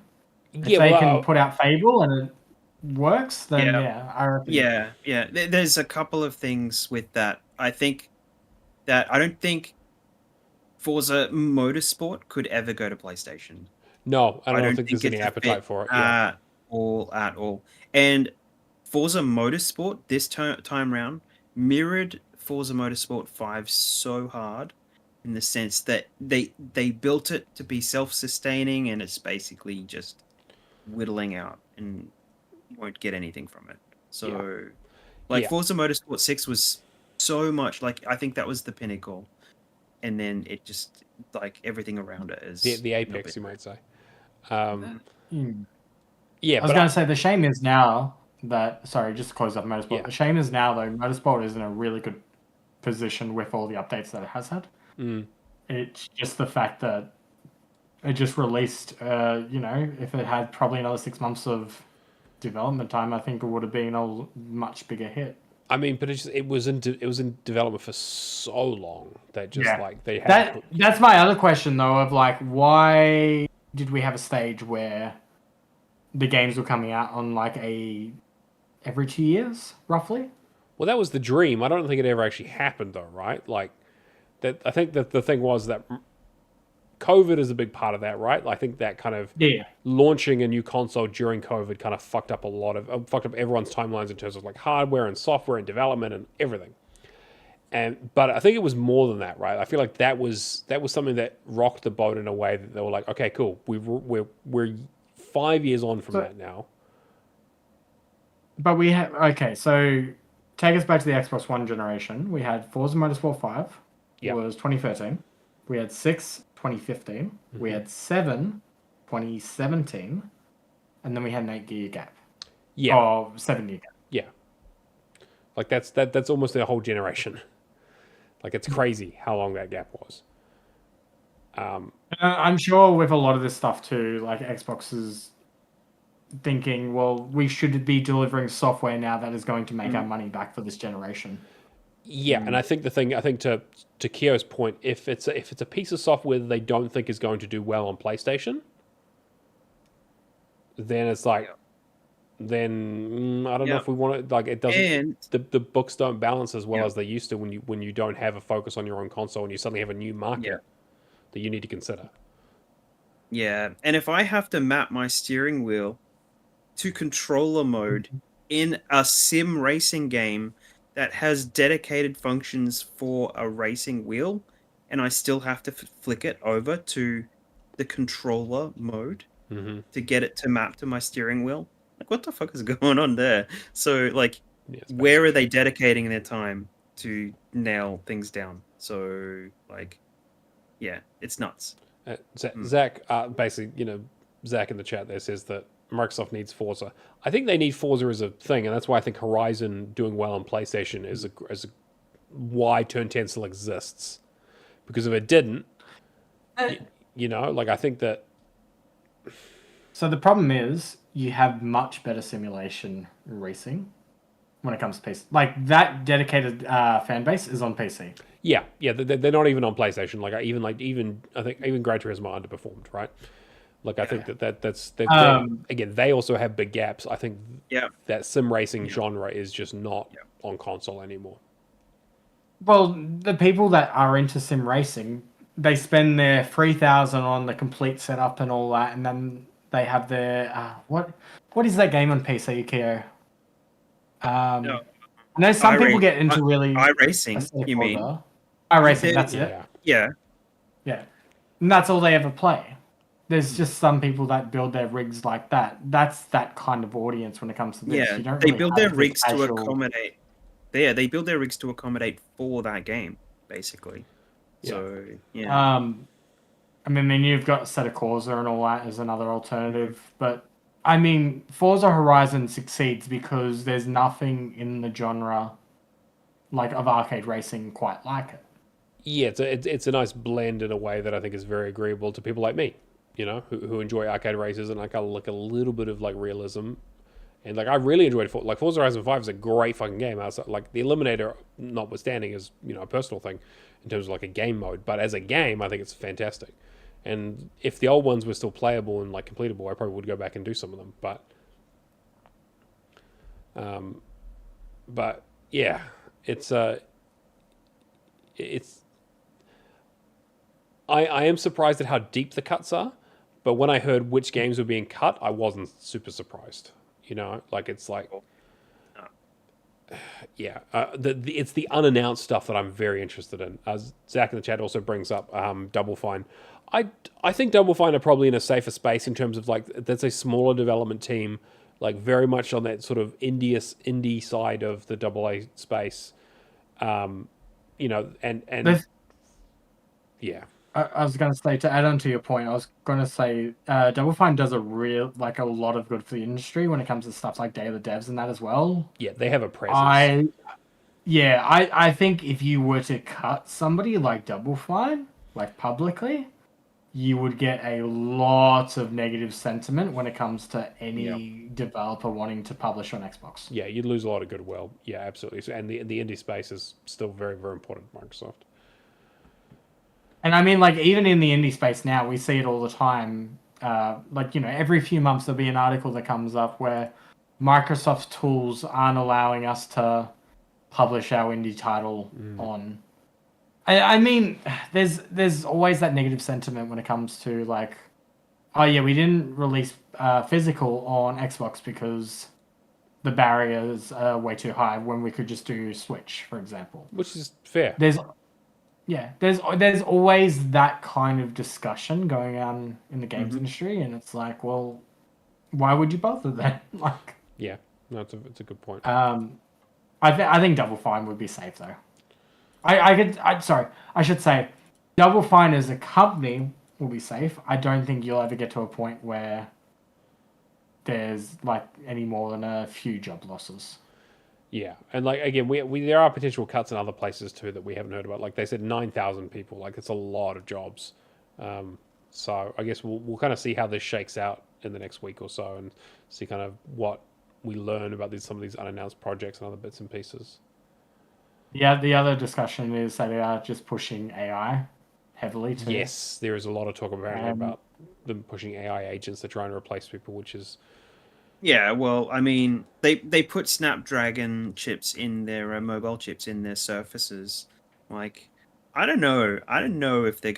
If they can put out Fable and it works, then I reckon. Yeah. There's a couple of things with that. I don't think Forza Motorsport could ever go to PlayStation. No, I don't think there's any appetite for it. At all. And Forza Motorsport this time round mirrored Forza Motorsport 5 so hard, in the sense that they built it to be self-sustaining, and it's basically just whittling out and you won't get anything from it. So Forza Motorsport 6 was so much like, I think that was the pinnacle, and then it just, like, everything around it is the apex, you might say. Yeah, I was going to say the shame is now that, sorry, just to close up Motorsport. The shame is now though, Motorsport is in a really good position with all the updates that it has had. It's just the fact that it just released, if it had probably another 6 months of development time, I think it would have been a much bigger hit. I mean, but it was in development for so long that like they had. That's my other question though, of like, why did we have a stage where the games were coming out on like every 2 years, roughly? Well, that was the dream. I don't think it ever actually happened though, right? Like that. I think that the thing was that COVID is a big part of that, right? I think that kind of launching a new console during COVID kind of fucked up everyone's timelines in terms of like hardware and software and development and everything. But I think it was more than that, right? I feel like that was something that rocked the boat in a way that they were like, okay, cool, we're 5 years on from that now. But we have so take us back to the Xbox One generation. We had Forza Motorsport 5. It was 2013. We had 6, 2015. We had 7, 2017. And then we had an 8-year gap. Or 7-year gap. Yeah. Like that's almost a whole generation. Like, it's crazy how long that gap was. I'm sure with a lot of this stuff too, like Xbox is thinking, well, we should be delivering software now that is going to make our money back for this generation. Yeah, and I think to Kyo's point, if it's a piece of software that they don't think is going to do well on PlayStation, then it's like, then I don't know if we want it. Like, it doesn't. The books don't balance as well as they used to when you don't have a focus on your own console and you suddenly have a new market that you need to consider. Yeah, and if I have to map my steering wheel to controller mode in a sim racing game that has dedicated functions for a racing wheel, and I still have to flick it over to the controller mode Mm-hmm. to get it to map to my steering wheel, like what the fuck is going on there? So like, Yeah, where are they dedicating their time to nail things down? So like, yeah, it's nuts. Zach, basically, Zach in the chat there says that Microsoft needs Forza. I think they need Forza as a thing, and that's why I think Horizon doing well on PlayStation is why Turn 10 still exists. Because if it didn't, like I think that. So the problem is you have much better simulation racing when it comes to PC. Like that dedicated fan base is on PC. Yeah, they're not even on PlayStation. Even I think even Gran Turismo underperformed, right? Like I think that's again they also have big gaps. I think that sim racing genre is just not on console anymore. Well, the people that are into sim racing, they spend their 3,000 on the complete setup and all that, and then they have their what is that game on PC, Keo? No, I know some people get into really iRacing. You mean iRacing? That's it. Yeah. And that's all they ever play. There's just some people that build their rigs like that. That's that kind of audience when it comes to this. Yeah, You don't they really build have their the rigs to casual- accommodate. They build their rigs to accommodate for that game, basically. So yeah. I mean, then you've got a set of Forza and all that as another alternative. But I mean, Forza Horizon succeeds because there's nothing in the genre like of arcade racing quite like it. Yeah, it's a nice blend in a way that I think is very agreeable to people like me, who enjoy arcade races and like a little bit of like realism. And like I really enjoyed like Forza Horizon 5 is a great fucking game. Outside, like the Eliminator, notwithstanding, is a personal thing in terms of like a game mode. But as a game, I think it's fantastic. And if the old ones were still playable and like completable, I probably would go back and do some of them. But yeah, it's. I am surprised at how deep the cuts are, but when I heard which games were being cut, I wasn't super surprised. Like it's like, yeah, it's the unannounced stuff that I'm very interested in. Zach in the chat also brings up Double Fine. I think Double Fine are probably in a safer space in terms of like that's a smaller development team, like very much on that sort of indie side of the AA space. And yeah. I was going to say, to add on to your point, I was going to say Double Fine does a lot of good for the industry when it comes to stuff like Day of the Devs and that as well. Yeah, they have a presence. I think if you were to cut somebody like Double Fine, like publicly, you would get a lot of negative sentiment when it comes to any developer wanting to publish on Xbox. Yeah, you'd lose a lot of goodwill. Yeah, absolutely. And the indie space is still very, very important to Microsoft. And I mean, like, even in the indie space now, we see it all the time. Every few months there'll be an article that comes up where Microsoft's tools aren't allowing us to publish our indie title on. I mean, there's always that negative sentiment when it comes to, like, oh, yeah, we didn't release physical on Xbox because the barriers are way too high when we could just do Switch, for example. Which is fair. There's always that kind of discussion going on in the games industry, and it's like, well, why would you bother then? Like, yeah, no, it's a good point. I think Double Fine would be safe though. I should say, Double Fine as a company will be safe. I don't think you'll ever get to a point where there's like any more than a few job losses. Yeah, and like again, we there are potential cuts in other places too that we haven't heard about. Like they said, 9,000 people. Like it's a lot of jobs. So I guess we'll kind of see how this shakes out in the next week or so, and see kind of what we learn about some of these unannounced projects and other bits and pieces. Yeah, the other discussion is that they are just pushing AI heavily too. Yes, there is a lot of talk about them pushing AI agents to try and replace people, which is. Yeah, well, I mean, they put Snapdragon chips in their mobile chips in their Surfaces. Like, I don't know if they're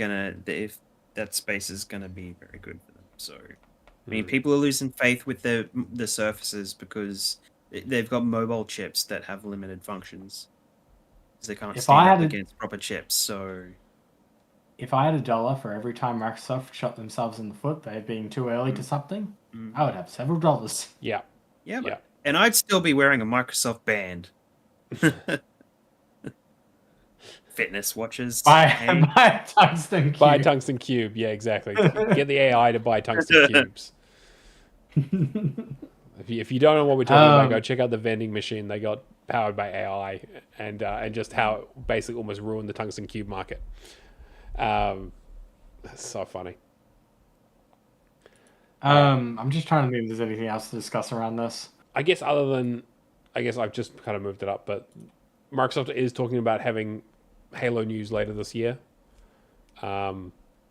that space is going to be very good for them. So, I mean, people are losing faith with the Surfaces because they've got mobile chips that have limited functions. They can't stand up against proper chips. So, if I had $1 for every time Microsoft shot themselves in the foot, they're being too early to something, I would have several dollars. Yeah. And I'd still be wearing a Microsoft band. Fitness watches. Buy tungsten cube. Buy tungsten cube. Yeah, exactly. Get the AI to buy tungsten cubes. If you don't know what we're talking about, go check out the vending machine they got powered by AI, and just how it basically almost ruined the tungsten cube market. That's so funny. I'm just trying to think if there's anything else to discuss around this. I guess I've just kind of moved it up, but Microsoft is talking about having Halo news later this year. They're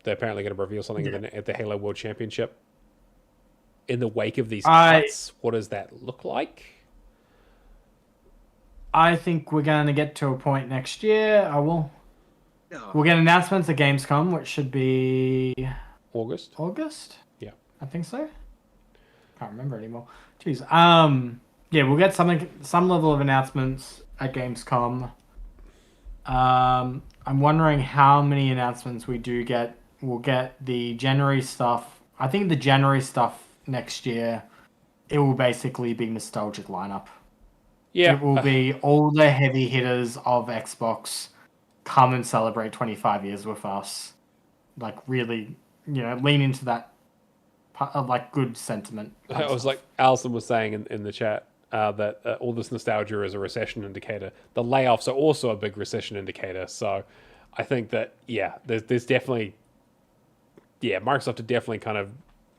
apparently going to reveal something at the Halo World Championship. In the wake of these cuts, what does that look like? I think we're going to get to a point next year. We'll get announcements at Gamescom, which should be August. Yeah, I think so. Can't remember anymore. Jeez. We'll get some level of announcements at Gamescom. I'm wondering how many announcements we do get. We'll get the January stuff. I think the January stuff next year, it will basically be nostalgic lineup. Yeah. It will be all the heavy hitters of Xbox come and celebrate 25 years with us. Like, really, lean into that good sentiment. It was like Alison was saying in the chat that all this nostalgia is a recession indicator. The layoffs are also a big recession indicator. So I think that, there's definitely, Microsoft are definitely kind of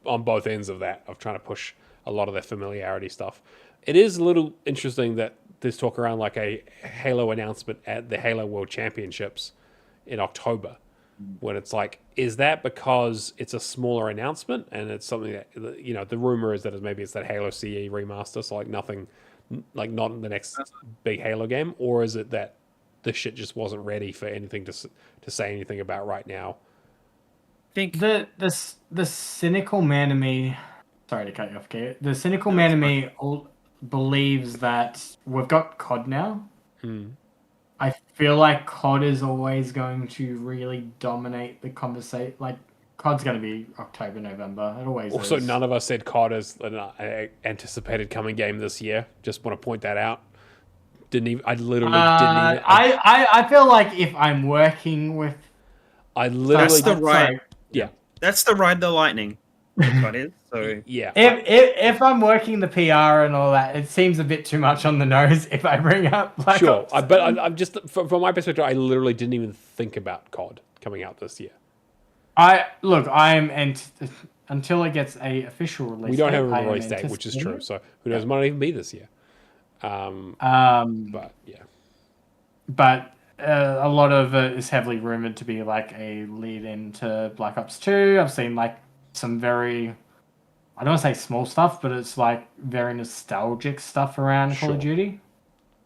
on both ends of that, of trying to push a lot of their familiarity stuff. It is a little interesting that there's talk around like a Halo announcement at the Halo World Championships in October, when it's like, is that because it's a smaller announcement and it's something that, the rumor is that maybe it's that Halo CE remaster, so like nothing, like not in the next big Halo game, or is it that the shit just wasn't ready for anything to say anything about right now? I think the cynical man in me, sorry to cut you off, Kate. The cynical man in me believes that we've got COD now. I feel like COD is always going to really dominate the conversation. Like, COD's going to be October, November. It always also, is. none of us said COD as an anticipated coming game this year. Just want to point that out. I literally didn't even... I feel like if I'm working with... That's the ride the lightning. What is so yeah. If I'm working the PR and all that, it seems a bit too much on the nose if I bring up Black Ops. But I'm just from my perspective, I literally didn't even think about COD coming out this year. Until it gets a official release. We don't have a release date, which is true. So who knows? It might not even be this year. But yeah. But a lot of it is heavily rumored to be like a lead into Black Ops 2. I've seen like some very, I don't want to say small stuff, but it's like very nostalgic stuff around Call of Duty.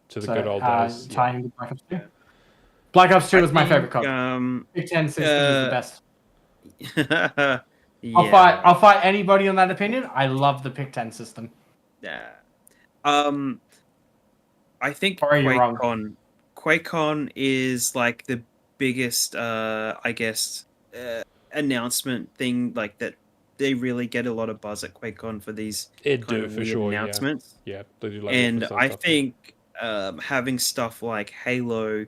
To the good old days. Tying to Black Ops 2. Black Ops 2 was my favorite COD. Big Ten system is the best. I'll fight anybody on that opinion. I love the Pick 10 system. Yeah. I think QuakeCon is like the biggest, announcement thing, like that they really get a lot of buzz at QuakeCon for these announcements. Yeah, they do like and I think having stuff like Halo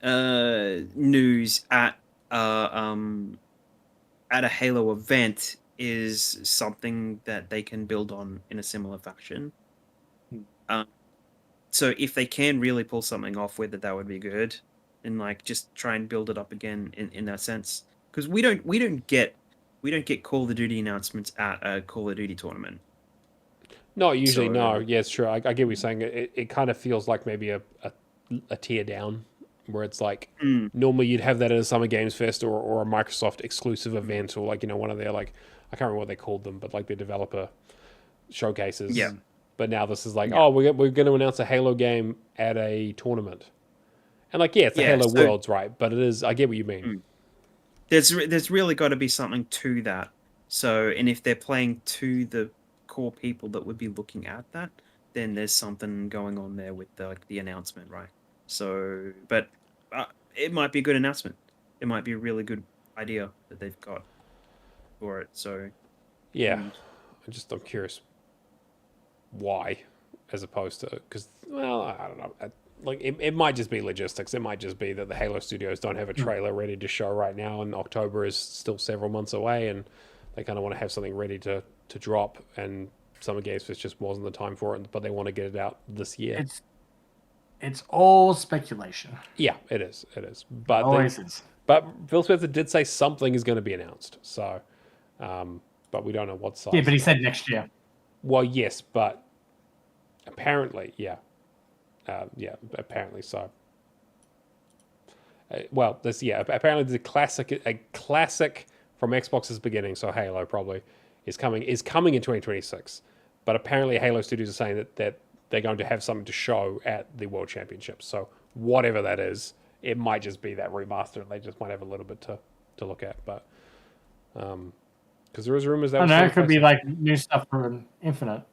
news at a Halo event is something that they can build on in a similar fashion. So if they can really pull something off with it, that would be good, and like just try and build it up again in that sense. Because we don't get Call of Duty announcements at a Call of Duty tournament. No, usually no. Yeah, it's true. I get what you're saying. It kind of feels like maybe a tier down, where it's like normally you'd have that at a Summer Games Fest or a Microsoft exclusive event, or like one of their like, I can't remember what they called them, but like their developer showcases. Yeah. But now this is like, we're going to announce a Halo game at a tournament, and like it's the Halo Worlds, right? But it is. I get what you mean. there's really got to be something to that. So, and if they're playing to the core people that would be looking at that, then there's something going on there with the announcement, right? So, but it might be a good announcement. It might be a really good idea that they've got for it. So, yeah, I'm curious why, as opposed to because well, I don't know. Like it might just be logistics. It might just be that the Halo studios don't have a trailer ready to show right now, and October is still several months away, and they kind of want to have something ready to drop. And Summer Games Fest just wasn't the time for it, but they want to get it out this year. It's all speculation. Yeah, it is. It is. But always is. But Phil Spencer did say something is going to be announced. So, but we don't know what size. Yeah, but he said next year. Well, yes, but apparently, yeah. Apparently so. Apparently the classic from Xbox's beginning, so Halo probably is coming in 2026. But apparently Halo Studios are saying that they're going to have something to show at the World Championships. So whatever that is, it might just be that remaster, and they just might have a little bit to look at. But because there is rumors that it could be like new stuff for Infinite.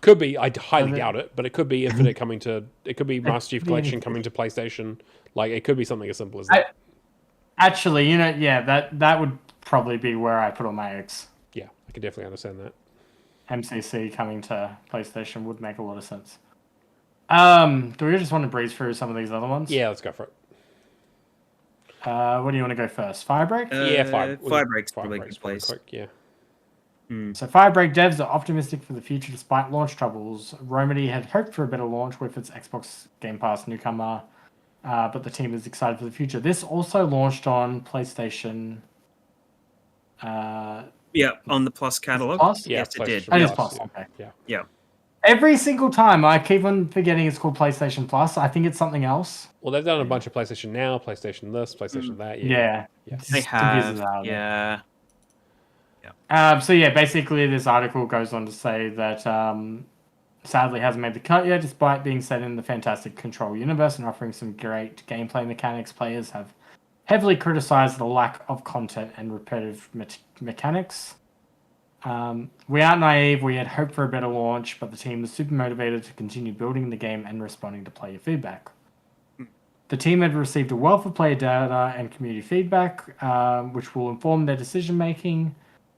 Could be. I highly doubt it, but it could be Infinite coming to. It could be Master Chief Collection coming to PlayStation. Like it could be something as simple as that. Actually, that would probably be where I put all my eggs. Yeah, I can definitely understand that. MCC coming to PlayStation would make a lot of sense. Do we just want to breeze through some of these other ones? Yeah, let's go for it. What do you want to go first? Firebreak? Firebreak's probably a good place. Quick, yeah. So Firebreak devs are optimistic for the future despite launch troubles. Remedy had hoped for a better launch with its Xbox Game Pass newcomer, but the team is excited for the future. This also launched on PlayStation. On the Plus catalog. Plus? Yes, it did. It is Plus. Okay. Yeah. Every single time I keep on forgetting it's called PlayStation Plus. I think it's something else. Well, they've done a bunch of PlayStation Now, PlayStation this, PlayStation that. Yeah. They have. Yeah. Basically this article goes on to say that sadly hasn't made the cut yet, despite being set in the fantastic Control universe and offering some great gameplay mechanics. Players have heavily criticized the lack of content and repetitive mechanics. We aren't naive. We had hoped for a better launch, but the team was super motivated to continue building the game and responding to player feedback. The team had received a wealth of player data and community feedback, which will inform their decision making.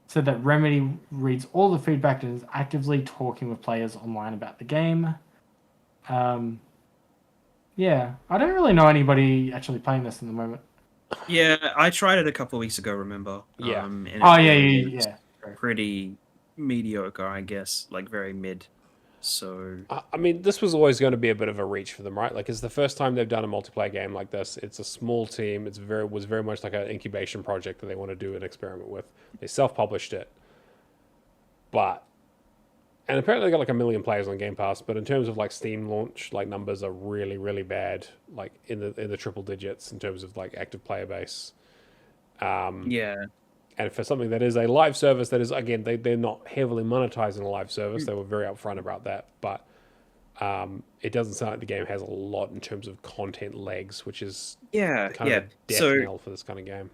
So that Remedy reads all the feedback and is actively talking with players online about the game. I don't really know anybody actually playing this in the moment. Yeah, I tried it a couple of weeks ago, remember? Yeah. Pretty mediocre, I guess. Like, very mid. So... I mean, this was always going to be a bit of a reach for them, right? Like, it's the first time they've done a multiplayer game like this. It's a small team. It was very much like an incubation project that they want to do an experiment with. They self-published it. And apparently they got like 1 million players on Game Pass, but in terms of like Steam launch, like numbers are really, really bad, like in the triple digits in terms of like active player base. And for something that is a live service, that is, again, they're not heavily monetizing a live service. They were very upfront about that. But it doesn't sound like the game has a lot in terms of content legs, which is kind of a death knell for this kind of game.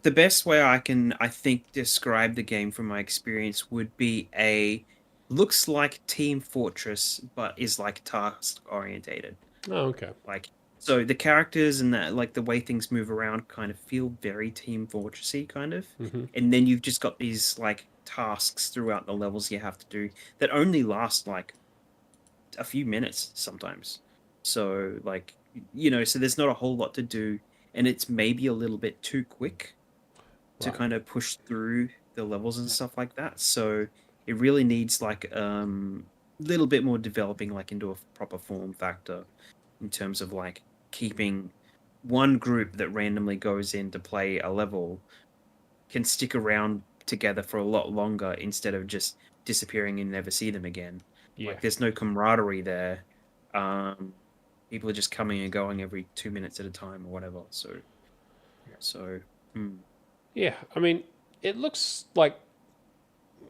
The best way I think, describe the game from my experience would be looks like Team Fortress, but is like task-orientated. Oh, okay. So the characters and the way things move around kind of feel very Team Fortressy, kind of. Mm-hmm. And then you've just got these like tasks throughout the levels you have to do that only last like a few minutes sometimes. So so there's not a whole lot to do, and it's maybe a little bit too quick to kind of push through the levels and stuff like that. So it really needs like little bit more developing into a proper form factor in terms of like keeping one group that randomly goes in to play a level can stick around together for a lot longer instead of just disappearing and never see them again. Yeah. There's no camaraderie there. People are just coming and going every 2 minutes at a time or whatever. Yeah, I mean, it looks like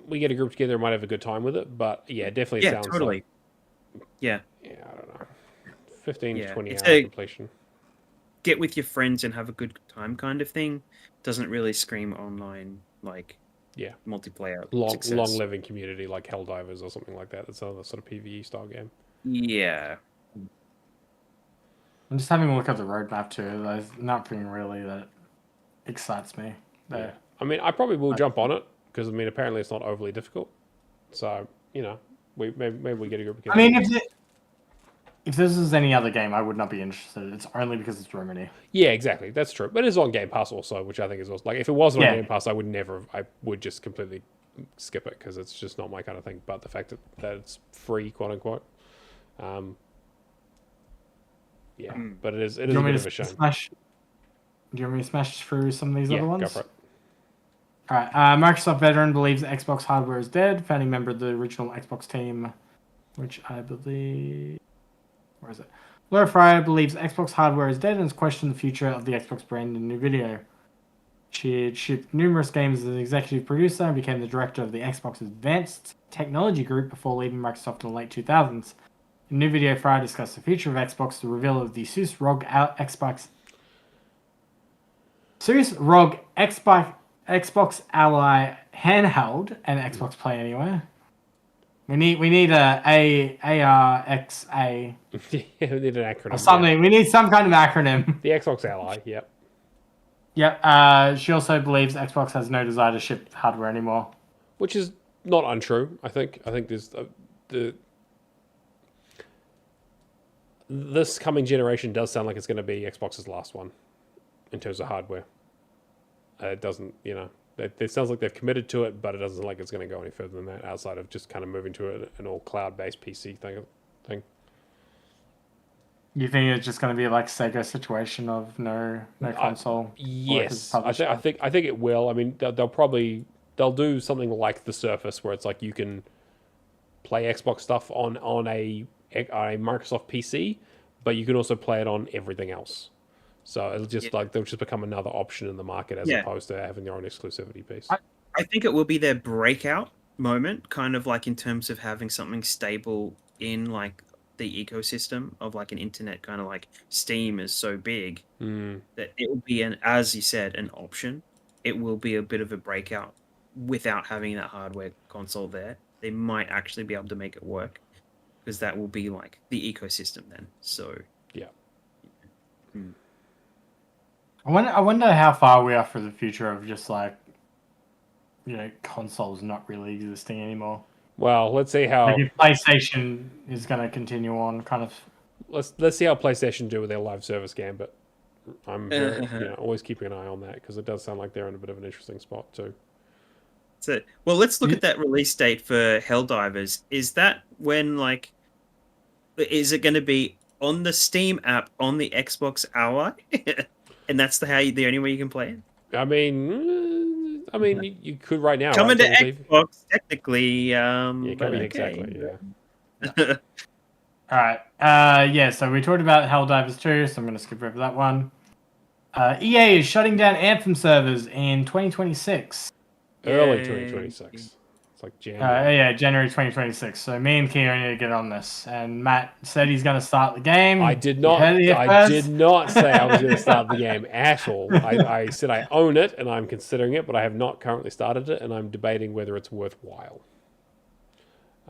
we get a group together and might have a good time with it, but definitely sounds totally. I don't know. 15 to 20 hour completion. get with your friends and have a good time kind of thing. Doesn't really scream online like multiplayer long living community like Helldivers or something like that. That's another sort of PvE style game. Yeah. I'm just having a look at the roadmap too. There's nothing really that excites me there. Yeah. I mean, I probably will jump on it because I mean, apparently it's not overly difficult. So maybe we get a group. I mean, if this is any other game, I would not be interested. It's only because it's Germany. Yeah, exactly. That's true. But it's on Game Pass also, which I think is also like if it wasn't on Game Pass, I would just completely skip it because it's just not my kind of thing. But the fact that it's free, quote unquote, but it is a bit of a shame. Do you want me to smash through some of these other ones? Go for it. All right. Microsoft veteran believes Xbox hardware is dead. Founding member of the original Xbox team, which I believe... Where is it? Laura Fryer believes Xbox hardware is dead and has questioned the future of the Xbox brand in a new video. She had shipped numerous games as an executive producer and became the director of the Xbox Advanced Technology Group before leaving Microsoft in the late 2000s. In a new video, Fryer discussed the future of Xbox, the reveal of the Asus ROG Xbox Ally handheld and Xbox Play Anywhere. We need a ARXA. We need an acronym. Or something. Yeah. We need some kind of acronym. The Xbox Ally, yep. Yep. She also believes Xbox has no desire to ship hardware anymore. Which is not untrue, I think. I think there's this coming generation does sound like it's going to be Xbox's last one in terms of hardware. It doesn't, it sounds like they've committed to it, but it doesn't sound like it's going to go any further than that outside of just kind of moving to an all cloud-based PC thing. You think it's just going to be like Sega situation of no console? Yes, I think it will. I mean, they'll do something like the Surface, where it's like you can play Xbox stuff on a Microsoft PC, but you can also play it on everything else. So it'll just they'll just become another option in the market as opposed to having their own exclusivity piece. I think it will be their breakout moment, kind of like in terms of having something stable in like the ecosystem of like an internet, kind of like Steam is so big that it will be as you said, an option. It will be a bit of a breakout without having that hardware console there. They might actually be able to make it work because that will be like the ecosystem then. So yeah. I wonder how far we are for the future of just like, consoles not really existing anymore. Well, let's see how like if PlayStation is going to continue on, kind of. Let's see how PlayStation do with their live service game, but I'm always keeping an eye on that because it does sound like they're in a bit of an interesting spot too. So, well, let's look at that release date for Helldivers. Is that when is it going to be on the Steam app on the Xbox Ally? And that's the only way you can play it. I mean, you could right now. Coming to Xbox, technically. Yeah, exactly. Yeah. All right. So we talked about Helldivers 2, so I'm going to skip over that one. EA is shutting down Anthem servers in 2026. Early 2026. It's like January. January 2026. So me and Keir need to get on this. And Matt said he's going to start the game. I did not say I was going to start the game at all. I said I own it and I'm considering it, but I have not currently started it, and I'm debating whether it's worthwhile.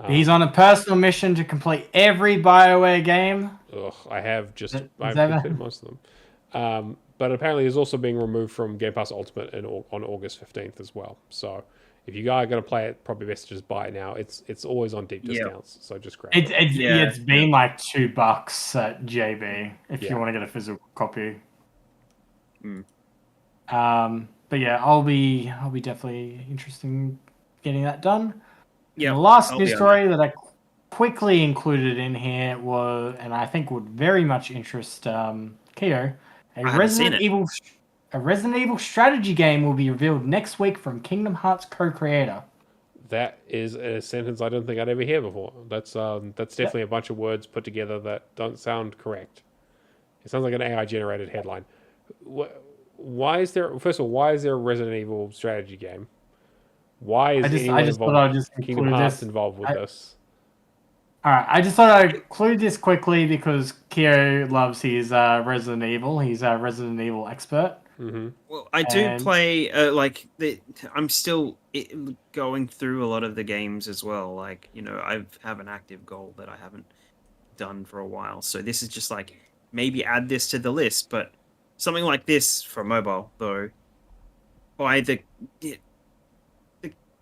He's on a personal mission to complete every BioWare game. I have completed most of them. But apparently it's also being removed from Game Pass Ultimate on August 15th as well. So if you guys are going to play it, probably best to just buy it now. It's always on deep discounts, so just grab it. It's been like $2 at JB if you want to get a physical copy. But yeah, I'll be definitely interested in getting that done. Yeah. The last news story that I quickly included in here was, and I think would very much interest Keto, a Resident Evil strategy game will be revealed next week from Kingdom Hearts co-creator. That is a sentence I don't think I'd ever hear before. That's definitely a bunch of words put together that don't sound correct. It sounds like an AI generated headline. Why is there a Resident Evil strategy game? Why is anyone involved? Kingdom Hearts involved with this? All right, I just thought I'd include this quickly because Kyo loves his Resident Evil. He's a Resident Evil expert. Mm-hmm. Well, I do play I'm still going through a lot of the games as well. Like, I have an active goal that I haven't done for a while. So this is just like maybe add this to the list, but something like this for mobile though. By the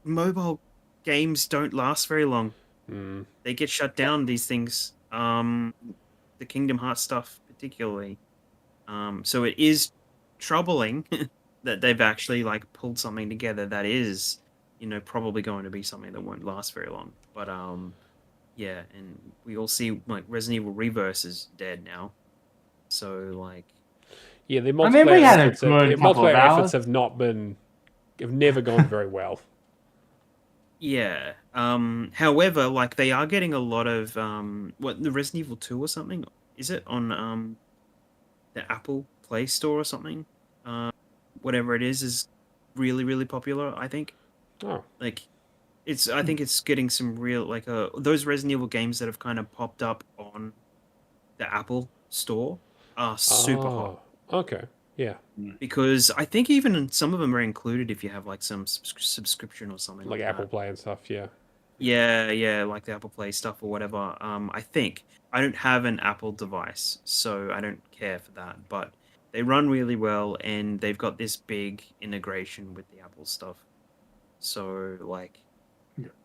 mobile games don't last very long. They get shut down. These things, the Kingdom Hearts stuff particularly. So it is troubling that they've actually like pulled something together that is, probably going to be something that won't last very long. But yeah, and we all see like Resident Evil Reverse is dead now. So like, yeah, the multiplayer we had efforts, a good couple of efforts hours. have never gone very well. Yeah. However, like they are getting a lot of the Resident Evil 2 or something? Is it on the Apple Play Store or something? Whatever it is really, really popular, I think. Oh. Like I think it's getting some real like those Resident Evil games that have kind of popped up on the Apple Store are super hot. Okay. Yeah. Because I think even some of them are included if you have like some subscription or something like Apple Play and stuff, yeah. Yeah, like the Apple Play stuff or whatever. I think I don't have an Apple device, so I don't care for that. But they run really well, and they've got this big integration with the Apple stuff. So like,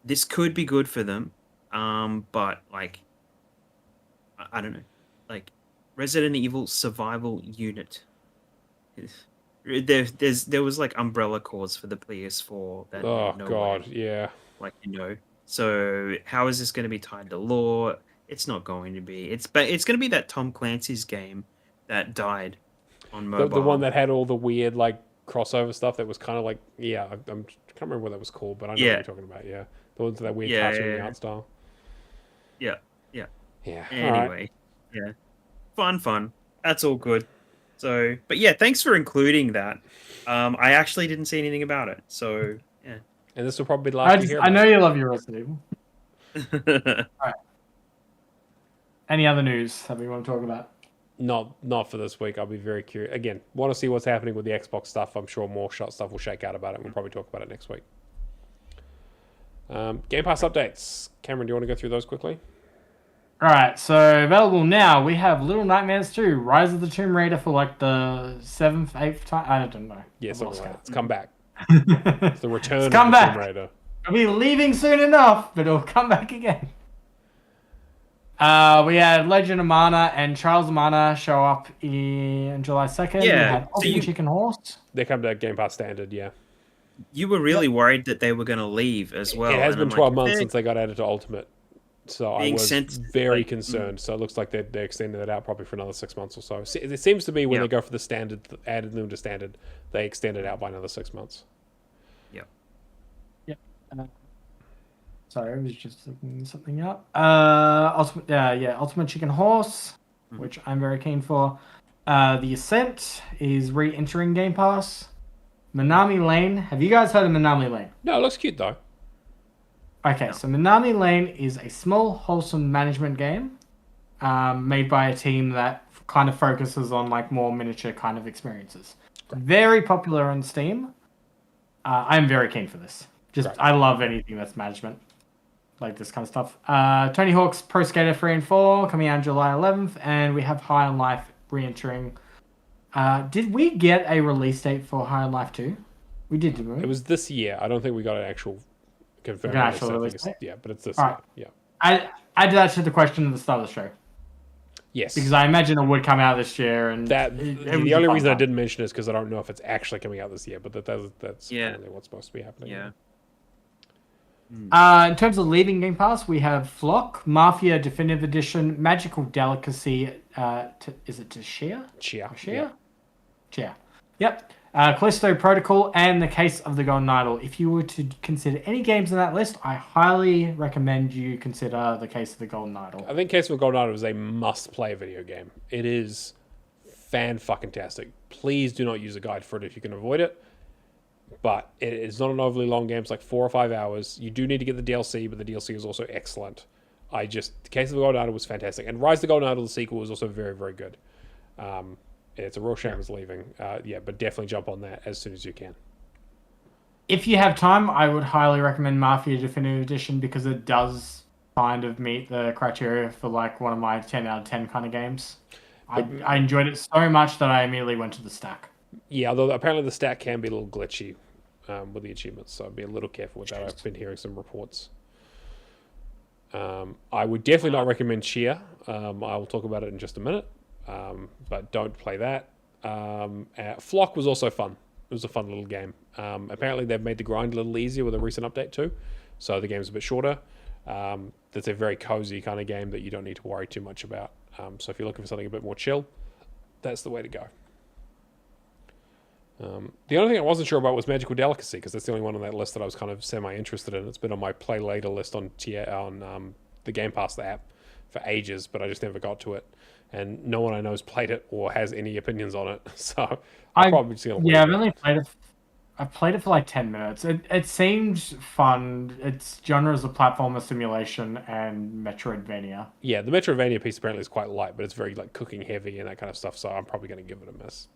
this could be good for them. But like, I don't know, like Resident Evil Survival Unit. There was like umbrella cords for the PS4 that yeah. Like so how is this going to be tied to lore? It's not going to be. It's going to be that Tom Clancy's game that died on mobile. The one that had all the weird like crossover stuff that was kind of like I can't remember what that was called, but I know what you're talking about. Yeah, the ones with that weird cartoon art style. Yeah. Anyway, fun. That's all good. So, but yeah, thanks for including that. I actually didn't see anything about it, so yeah. And this will probably be the last you hear about. I know you love your Resident Evil. All right. Any other news that we want to talk about? Not for this week. I'll be very curious. Again, want to see what's happening with the Xbox stuff. I'm sure more stuff will shake out about it. We'll probably talk about it next week. Game Pass updates. Cameron, do you want to go through those quickly? All right, so available now, we have Little Nightmares 2, Rise of the Tomb Raider for like the 7th, 8th time. I don't know. Yeah, something like that. It's come back. It's the return of the Tomb Raider. It'll be leaving soon enough, but it'll come back again. We had Legend of Mana and Trials of Mana show up in July 2nd. Yeah. We had Ultimate Chicken Horse. They come to Game Pass Standard, yeah. You were really worried that they were going to leave as well. It has been 12 months since they got added to Ultimate. So I was very concerned. So it looks like they're extending it out probably for another 6 months or so. It seems to be when they go for the standard, added them to standard, they extend it out by another 6 months. Yep. Sorry, I was just looking something up. Ultimate Chicken Horse, which I'm very keen for. The Ascent is re-entering Game Pass. Minami Lane. Have you guys heard of Minami Lane? No, it looks cute though. Okay, so Minami Lane is a small, wholesome management game made by a team that kind of focuses on like more miniature kind of experiences. Very popular on Steam. I'm very keen for this. I love anything that's management, like this kind of stuff. Tony Hawk's Pro Skater 3 and 4 coming out July 11th, and we have High on Life re-entering. Did we get a release date for High on Life 2? We did, didn't we? It was this year. I don't think we got an actual confirmed release. Yeah, but it's this year. Yeah. I added that to the question at the start of the show. Yes. Because I imagine it would come out this year, and the only reason I didn't mention it is because I don't know if it's actually coming out this year, but that's apparently what's supposed to be happening. In terms of leaving Game Pass, we have Flock, Mafia Definitive Edition, Magical Delicacy. Is it Char? Char. Yep. Callisto Protocol and The Case of the Golden Idol. If you were to consider any games in that list, I highly recommend you consider The Case of the Golden Idol. I think Case of the Golden Idol is a must-play video game. It is fan-fucking-tastic. Please do not use a guide for it if you can avoid it. But it's not an overly long game. It's like 4 or 5 hours. You do need to get the DLC, but the DLC is also excellent. Case of the Golden Idol was fantastic, and Rise of the Golden Idol, the sequel, was also very, very good. It's a real shame it's leaving. But definitely jump on that as soon as you can. If you have time, I would highly recommend Mafia Definitive Edition because it does kind of meet the criteria for like one of my 10 out of 10 kind of games. I enjoyed it so much that I immediately went to the stack. Yeah, although apparently the stack can be a little glitchy with the achievements, so be a little careful with that. I've been hearing some reports. I would definitely not recommend Char. I will talk about it in just a minute, but don't play that. Flock was also fun. It was a fun little game. Apparently they've made the grind a little easier with a recent update too, so the game's a bit shorter. That's a very cozy kind of game that you don't need to worry too much about. So if you're looking for something a bit more chill, that's the way to go. The only thing I wasn't sure about was Magical Delicacy, because that's the only one on that list that I was kind of semi-interested in. It's been on my play later list on the Game Pass app for ages, but I just never got to it. And no one I know has played it or has any opinions on it. So I'm probably just going to I've only played it. I played it for like 10 minutes. It seemed fun. Its genre is a platformer simulation and Metroidvania. Yeah, the Metroidvania piece apparently is quite light, but it's very like cooking heavy and that kind of stuff, so I'm probably going to give it a miss.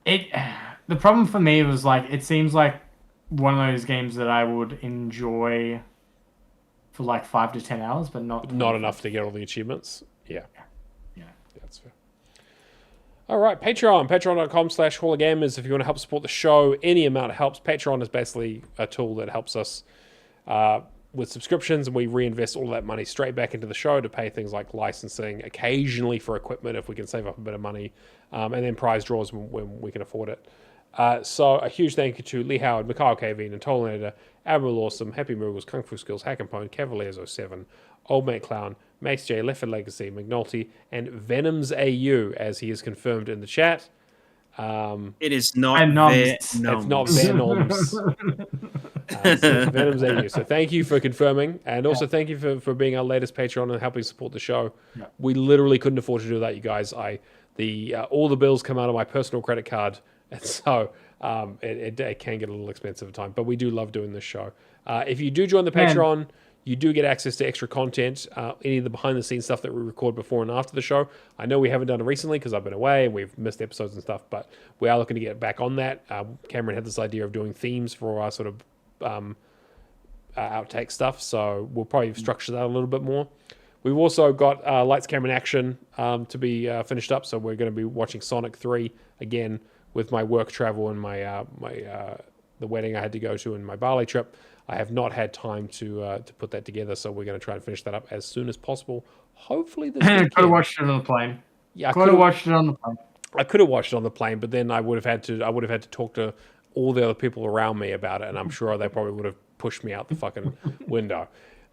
The problem for me was like it seems like one of those games that I would enjoy for like 5 to 10 hours, but not enough to get all the achievements. Yeah, that's fair. All right, patreon.com/Hall of Gamers. If you want to help support the show, any amount helps. Patreon is basically a tool that helps us with subscriptions, and we reinvest all that money straight back into the show to pay things like licensing, occasionally for equipment if we can save up a bit of money, and then prize draws when we can afford it. So a huge thank you to Lee Howard, Mikhail KV, Natolinator, Admiral Awesome, Happy Miracles, Kung Fu Skills, Hack and Pone, Cavaliers07, Old Mate Clown, Mace J, Left 4 Legacy, McNulty, and Venoms AU, as he is confirmed in the chat. It is not Venoms. It's not Venoms. So it's Venoms AU. So thank you for confirming, and also thank you for being our latest Patreon and helping support the show. Yeah. We literally couldn't afford to do that, you guys. All the bills come out of my personal credit card, and so it can get a little expensive at times. But we do love doing this show. If you do join the Patreon, you do get access to extra content, any of the behind-the-scenes stuff that we record before and after the show. I know we haven't done it recently because I've been away and we've missed episodes and stuff, but we are looking to get back on that. Cameron had this idea of doing themes for our sort of outtake stuff, so we'll probably structure that a little bit more. We've also got Lights, Camera, and Action to be finished up, so we're going to be watching Sonic 3 again with my work travel and my the wedding I had to go to and my Bali trip. I have not had time to put that together, so we're going to try and finish that up as soon as possible. Hopefully this weekend. Could have watched it on the plane. Yeah, could have watched it on the plane. I could have watched it on the plane, but then I would have had to talk to all the other people around me about it, and I'm sure they probably would have pushed me out the fucking window.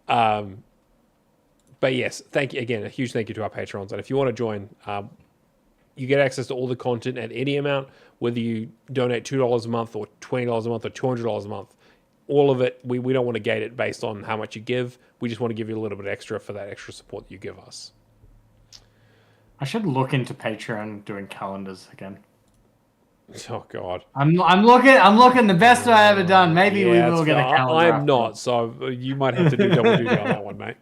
But yes, thank you again. A huge thank you to our patrons, and if you want to join, you get access to all the content at any amount, whether you donate $2 a month or $20 a month or $200 a month. All of it, we don't want to gate it based on how much you give. We just want to give you a little bit extra for that extra support that you give us. I should look into Patreon doing calendars again. Oh God, I'm looking the best I ever done. Maybe we will get a calendar. I'm not, so you might have to do double duty on that one, mate.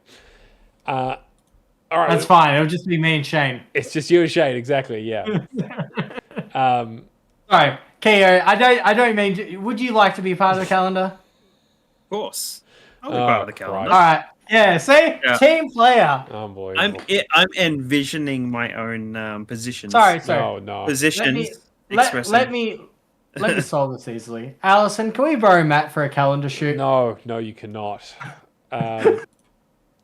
All right, that's fine. It'll just be me and Shane. It's just you and Shane, exactly. Yeah. Sorry, KO. I don't mean. Would you like to be part of the calendar? Of course. I'll be part of the calendar. All right. Yeah, see? Yeah. Team player. Unbelievable. I'm envisioning my own positions. Sorry. No. Positions. Let me solve this easily. Allison, can we borrow Matt for a calendar shoot? No, you cannot.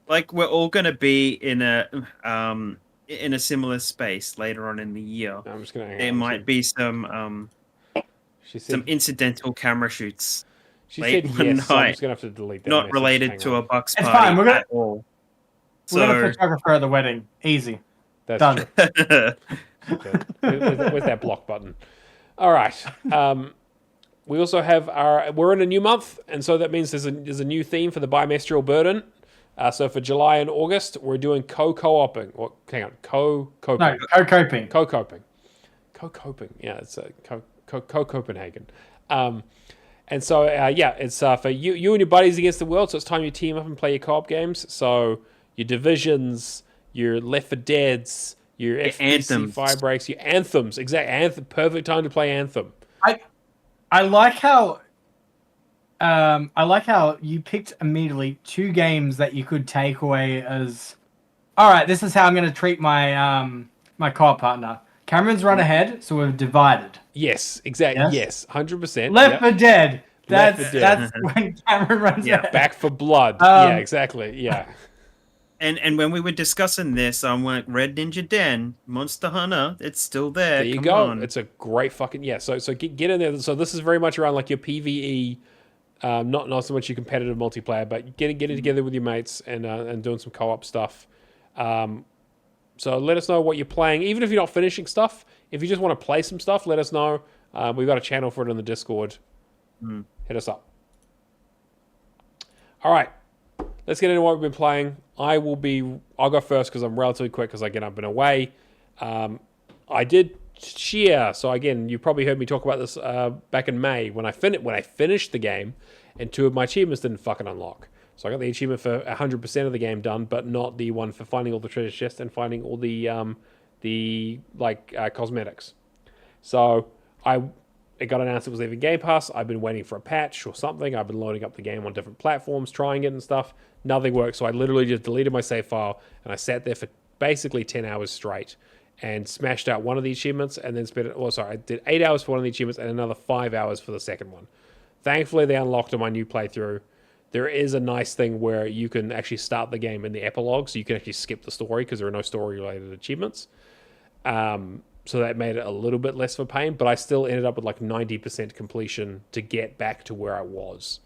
Like we're all gonna be in a similar space later on in the year. I'm just gonna there might be some incidental camera shoots. She said yes, so I'm just going to have to delete that. Not related to a Bucks party fine. We're gonna, at all. We're going to photographer at the wedding. Easy. That's done. Where's that block button? All right. We also have we're in a new month, and so that means there's a new theme for the bimestral burden. So for July and August, we're doing co-oping. Or hang on, co-coping. No, co-coping. Co-coping. Co-coping. Yeah, it's Co-Copenhagen. And so, it's for you and your buddies against the world. So it's time you team up and play your co-op games. So your Divisions, your Left 4 Deads, your FBC Firebreaks, your Anthems. Exactly. Perfect time to play Anthem. I like how you picked immediately 2 games that you could take away as, all right, this is how I'm going to treat my my co-op partner. Cameron's run ahead, so we're divided. Yes, exactly. Yes, 100%. Left 4 Dead. That's when Cameron runs ahead. Back for Blood. Yeah, exactly. Yeah. And when we were discussing this, I'm like, Red Ninja Den, Monster Hunter, it's still there. There you go. It's a great fucking So get in there. So this is very much around like your PVE, not so much your competitive multiplayer, but getting together with your mates and doing some co-op stuff. So let us know what you're playing, even if you're not finishing stuff. If you just want to play some stuff, let us know. We've got a channel for it on the Discord. Hit us up. All right, let's get into what we've been playing. I'll go first because I'm relatively quick because again I've been away. I did Char, so again you probably heard me talk about this back in May when I finished the game, and 2 of my achievements didn't fucking unlock. So I got the achievement for 100% of the game done, but not the one for finding all the treasure chests and finding all the cosmetics. So it got announced it was leaving Game Pass. I've been waiting for a patch or something. I've been loading up the game on different platforms, trying it and stuff. Nothing worked, so I literally just deleted my save file, and I sat there for basically 10 hours straight and smashed out one of the achievements, and then I did 8 hours for one of the achievements and another 5 hours for the second one. Thankfully, they unlocked on my new playthrough. There is a nice thing where you can actually start the game in the epilogue, so you can actually skip the story because there are no story-related achievements. So that made it a little bit less of a pain, but I still ended up with like 90% completion to get back to where I was.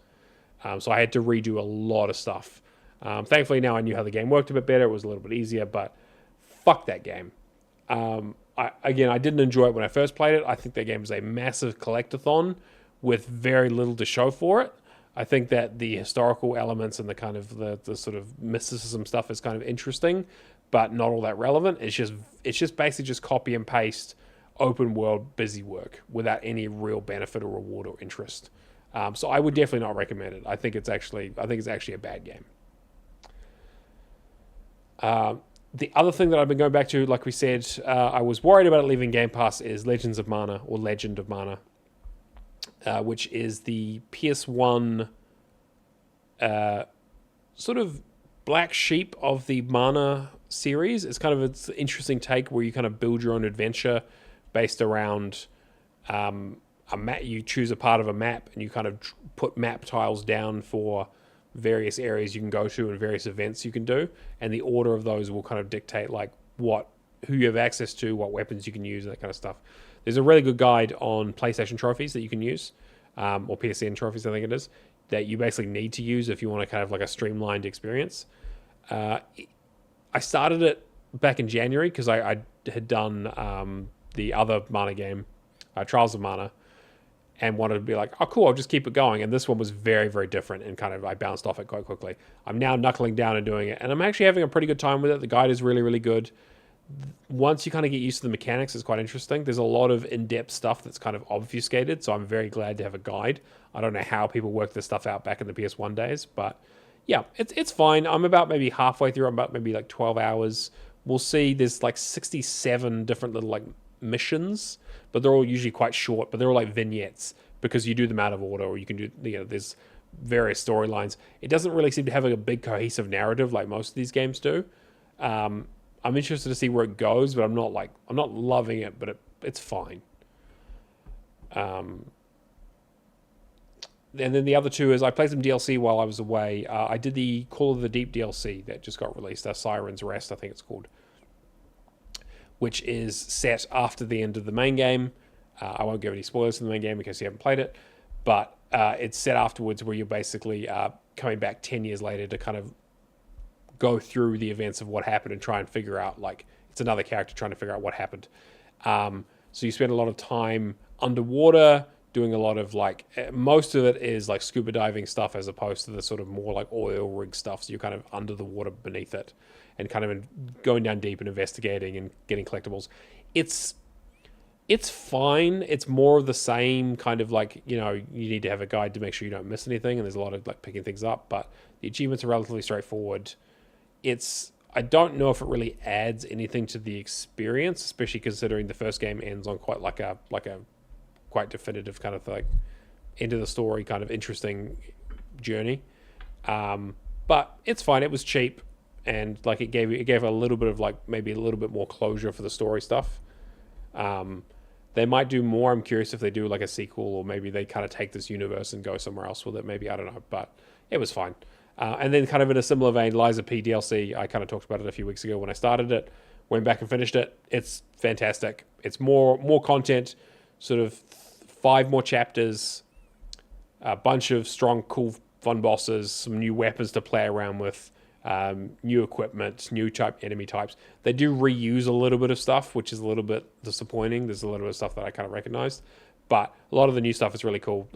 So I had to redo a lot of stuff. Thankfully, now I knew how the game worked a bit better. It was a little bit easier, but fuck that game. I didn't enjoy it when I first played it. I think that game is a massive collectathon with very little to show for it. I think that the historical elements and the kind of the sort of mysticism stuff is kind of interesting, but not all that relevant. It's just basically just copy and paste open world busy work without any real benefit or reward or interest. So I would definitely not recommend it. I think it's actually a bad game. The other thing that I've been going back to, like we said, I was worried about it leaving Game Pass, is Legend of Mana, which is the PS1 sort of black sheep of the Mana series. It's kind of an interesting take where you kind of build your own adventure based around a map. You choose a part of a map and you kind of put map tiles down for various areas you can go to and various events you can do, and the order of those will kind of dictate like who you have access to, what weapons you can use, and that kind of stuff. There's a really good guide on PlayStation trophies that you can use, or PSN trophies, I think it is, that you basically need to use if you want to kind of like a streamlined experience. I started it back in January because I had done the other Mana game, Trials of Mana, and wanted to be like, oh cool, I'll just keep it going. And this one was very, very different, and kind of I bounced off it quite quickly. I'm now knuckling down and doing it, and I'm actually having a pretty good time with it. The guide is really, really good. Once you kind of get used to the mechanics, it's quite interesting. There's a lot of in-depth stuff that's kind of obfuscated, so I'm very glad to have a guide. I don't know how people work this stuff out back in the PS1 days, but yeah, it's fine. I'm about maybe halfway through. I'm about maybe like 12 hours. We'll see. There's like 67 different little like missions, but they're all usually quite short, but they're all like vignettes because you do them out of order, or you can do, there's various storylines. It doesn't really seem to have a big cohesive narrative like most of these games do. I'm interested to see where it goes, but I'm not loving it, but it's fine. And then the other two is I played some DLC while I was away. I did the Call of the Deep DLC that just got released, Siren's Rest, I think it's called, which is set after the end of the main game. I won't give any spoilers for the main game because you haven't played it, but it's set afterwards where you're basically coming back 10 years later to kind of go through the events of what happened and try and figure out, like, it's another character trying to figure out what happened. So you spend a lot of time underwater doing a lot of, like, most of it is like scuba diving stuff as opposed to the sort of more like oil rig stuff. So you're kind of under the water beneath it and kind of going down deep and investigating and getting collectibles. It's It's fine. It's more of the same kind of like, you know, you need to have a guide to make sure you don't miss anything, and there's a lot of like picking things up, but the achievements are relatively straightforward. I don't know if it really adds anything to the experience, especially considering the first game ends on quite like a quite definitive kind of like end of the story kind of interesting journey. But it's fine. It was cheap, and like it gave a little bit of like maybe a little bit more closure for the story stuff. They might do more. I'm curious if they do like a sequel, or maybe they kind of take this universe and go somewhere else with it. Maybe, I don't know, but it was fine. And then kind of in a similar vein, Liza P DLC, I kind of talked about it a few weeks ago when I started it, went back and finished it. It's fantastic. It's more content, sort of 5 more chapters, a bunch of strong, cool, fun bosses, some new weapons to play around with, new equipment, new type enemy types. They do reuse a little bit of stuff, which is a little bit disappointing. There's a little bit of stuff that I kind of recognized, but a lot of the new stuff is really cool.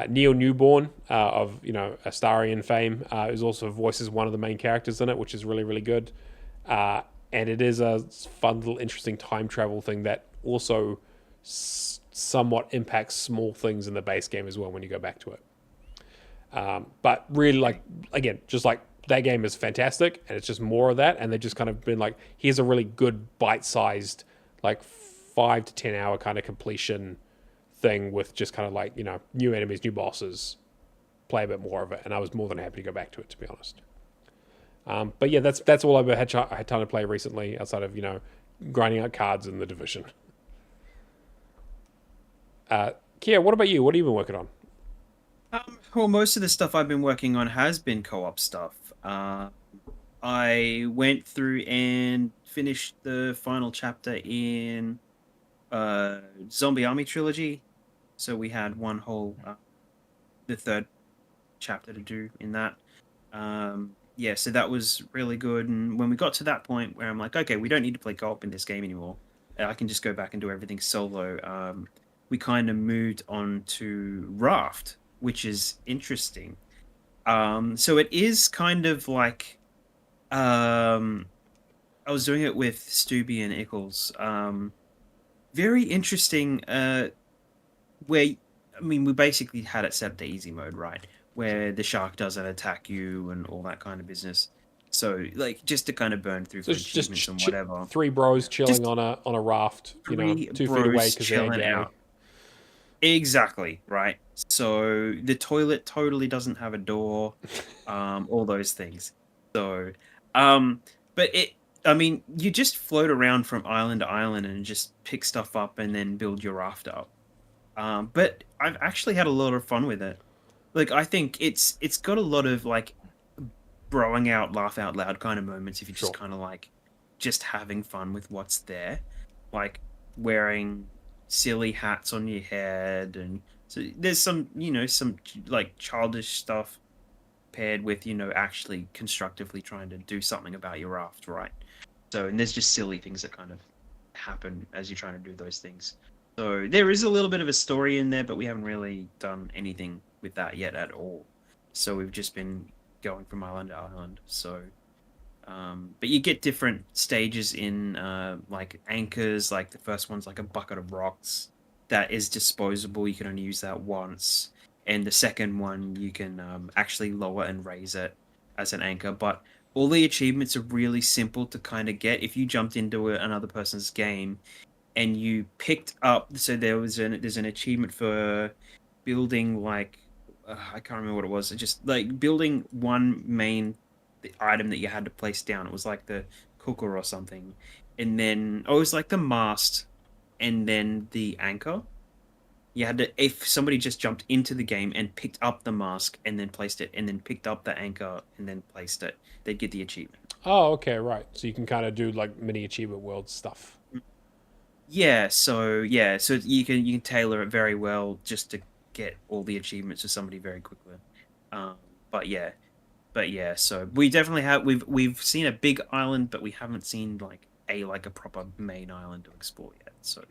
Neo Newborn of Astarian fame is also voices one of the main characters in it, which is really really good. And it is a fun little interesting time travel thing that also somewhat impacts small things in the base game as well when you go back to it. But really, like, again, just like that game is fantastic, and it's just more of that, and they've just kind of been like, here's a really good bite-sized like 5 to 10 hour kind of completion thing with just kind of like, new enemies, new bosses, play a bit more of it, and I was more than happy to go back to it, to be honest. But yeah, that's all I've had time to play recently, outside of grinding out cards in the Division. Kia, what about you? What have you been working on? Well, most of the stuff I've been working on has been co-op stuff. I went through and finished the final chapter in Zombie Army Trilogy. So we had one whole, the third chapter to do in that. Yeah, so that was really good. And when we got to that point where I'm like, okay, we don't need to play co-op in this game anymore. I can just go back and do everything solo. We kind of moved on to Raft, which is interesting. So it is kind of like, I was doing it with Stubby and Ickles. Very interesting, where, we basically had it set to easy mode, right? Where the shark doesn't attack you and all that kind of business. So, like, just to kind of burn through for achievements and whatever. 3 bros chilling on a raft, 2 feet away because they're gay. Out. Exactly, right? So the toilet totally doesn't have a door, all those things. So, but you just float around from island to island and just pick stuff up and then build your raft up. But I've actually had a lot of fun with it. Like, I think it's got a lot of like broing out, laugh out loud kind of moments if you're just kind of like just having fun with what's there, like wearing silly hats on your head, and so there's some some like childish stuff paired with actually constructively trying to do something about your raft, right? So, and there's just silly things that kind of happen as you're trying to do those things. So there is a little bit of a story in there, but we haven't really done anything with that yet at all. So we've just been going from island to island. So but you get different stages in like anchors. Like the first one's like a bucket of rocks that is disposable. You can only use that once. And the second one, you can actually lower and raise it as an anchor. But all the achievements are really simple to kind of get. If you jumped into another person's game and you picked up, so there's an achievement for building like I can't remember what it was. It's just like building one main item that you had to place down. It was like the cooker or something, and then it was like the mast, and then the anchor. You had to, if somebody just jumped into the game and picked up the mask and then placed it, and then picked up the anchor and then placed it, they'd get the achievement. Oh, okay, right. So you can kind of do like mini achievement world stuff. Yeah, so you can tailor it very well just to get all the achievements to somebody very quickly. But yeah, so we definitely have we've seen a big island, but we haven't seen like a proper main island to explore yet. So,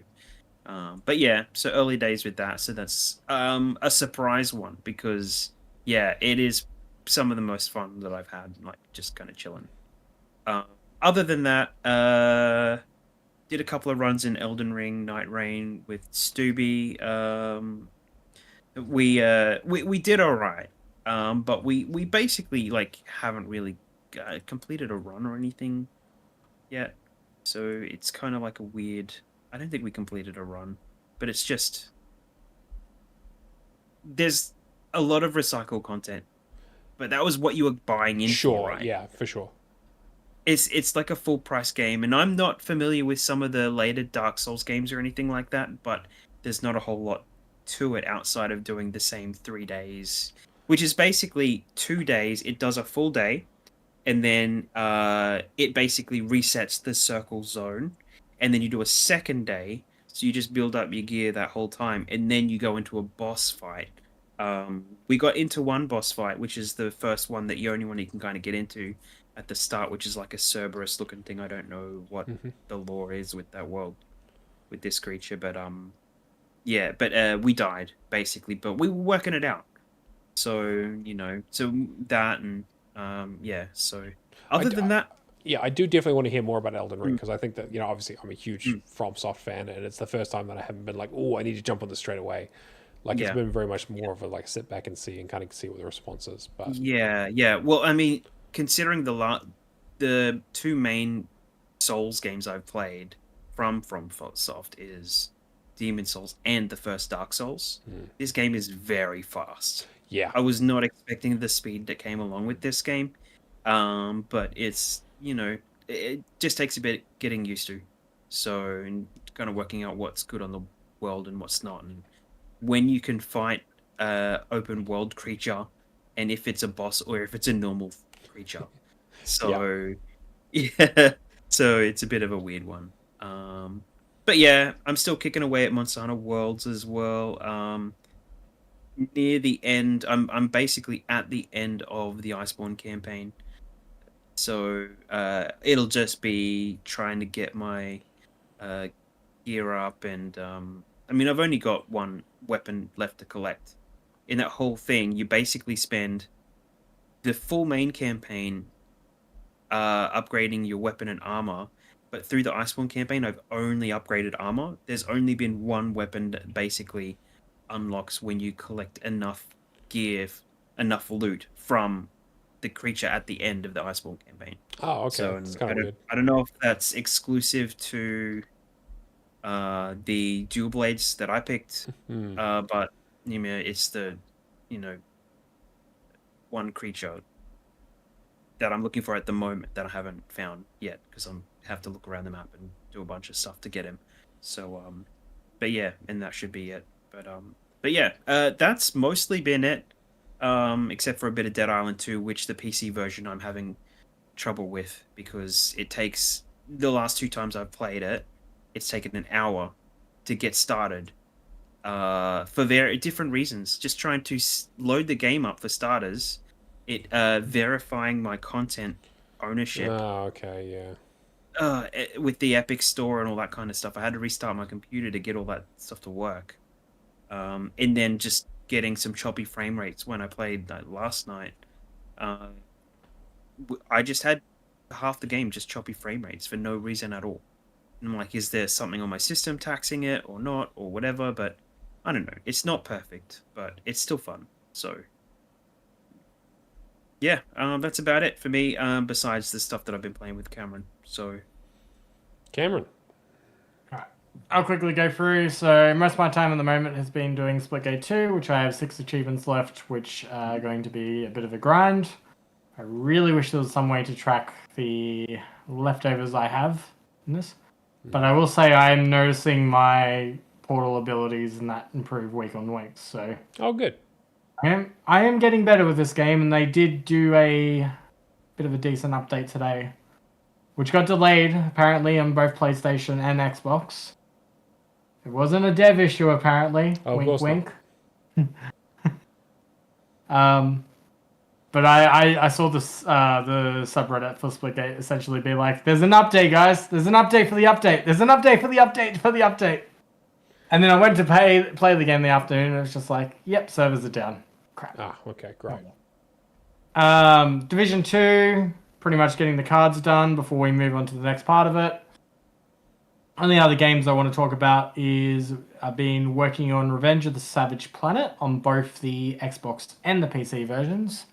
but yeah, so early days with that. So that's a surprise one, because yeah, it is some of the most fun that I've had, like just kind of chilling. Other than that, did a couple of runs in Elden Ring, Night Rain with Stubby. We did all right, but we basically like haven't really completed a run or anything yet. So it's kind of like a weird. I don't think we completed a run, but it's just there's a lot of recycled content, but that was what you were buying into, Sure, right? yeah, for sure. It's like a full price game, and I'm not familiar with some of the later Dark Souls games or anything like that, but there's not a whole lot to it outside of doing the same 3 days, which is basically 2 days. It does a full day, and then it basically resets the circle zone, and then you do a second day, so you just build up your gear that whole time, and then you go into a boss fight. We got into one boss fight, which is the first one that you only one you can kind of get into at the start, which is like a Cerberus looking thing. I don't know what the lore is with that world, with this creature, but yeah, but we died basically, but we were working it out. So so that and yeah. So other than that, yeah, I do definitely want to hear more about Elden Ring because I think that obviously I'm a huge FromSoft fan, and it's the first time that I haven't been like, oh, I need to jump on this straight away. Like it's been very much more of a like sit back and see and kind of see what the response is. But yeah. Well, I mean, considering the two main Souls games I've played from FromSoft is Demon Souls and the first Dark Souls. This game is very fast. Yeah, I was not expecting the speed that came along with this game, but it's it just takes a bit getting used to. So and kind of working out what's good on the world and what's not, and when you can fight open world creature, and if it's a boss or if it's a normal creature. So yeah, so it's a bit of a weird one. But yeah, I'm still kicking away at Monsanto Worlds as well. Near the end, I'm basically at the end of the Iceborne campaign. So it'll just be trying to get my gear up, and I mean, I've only got one weapon left to collect. In that whole thing, you basically spend the full main campaign upgrading your weapon and armor, but through the Iceborne campaign, I've only upgraded armor. There's only been one weapon that basically unlocks when you collect enough gear, enough loot from the creature at the end of the Iceborne campaign. Oh, okay. So It's kind of weird. I don't know if that's exclusive to the dual blades that I picked, but it's the one creature that I'm looking for at the moment that I haven't found yet because I have to look around the map and do a bunch of stuff to get him. So but yeah, and that should be it. But yeah, that's mostly been it, except for a bit of Dead Island 2, which the PC version I'm having trouble with because it takes the last 2 times I've played it, it's taken an hour to get started for very different reasons. Just trying to load the game up for starters, it verifying my content ownership. Oh, okay, yeah. With the Epic Store and all that kind of stuff, I had to restart my computer to get all that stuff to work. And then just getting some choppy frame rates when I played last night. I just had half the game just choppy frame rates for no reason at all. And I'm like, is there something on my system taxing it or not or whatever? But I don't know. It's not perfect, but it's still fun. So yeah, that's about it for me. Besides the stuff that I've been playing with Cameron. So Cameron. Alright, I'll quickly go through. So most of my time at the moment has been doing Splitgate 2, which I have 6 achievements left, which are going to be a bit of a grind. I really wish there was some way to track the leftovers I have in this. But I will say I am noticing my portal abilities and that improve week on week. So Oh, good. I am getting better with this game, and they did do a bit of a decent update today, which got delayed apparently on both PlayStation and Xbox. It wasn't a dev issue apparently. Oh, wink, of course wink. But I saw this the subreddit for Splitgate essentially be like, "There's an update, guys. There's an update for the update. There's an update for the update for the update." And then I went to play the game in the afternoon, and it's just like, "Yep, servers are down." Crap. Ah, okay, great. Division 2, pretty much getting the cards done before we move on to the next part of it. Only other games I want to talk about is I've been working on Revenge of the Savage Planet on both the Xbox and the PC versions.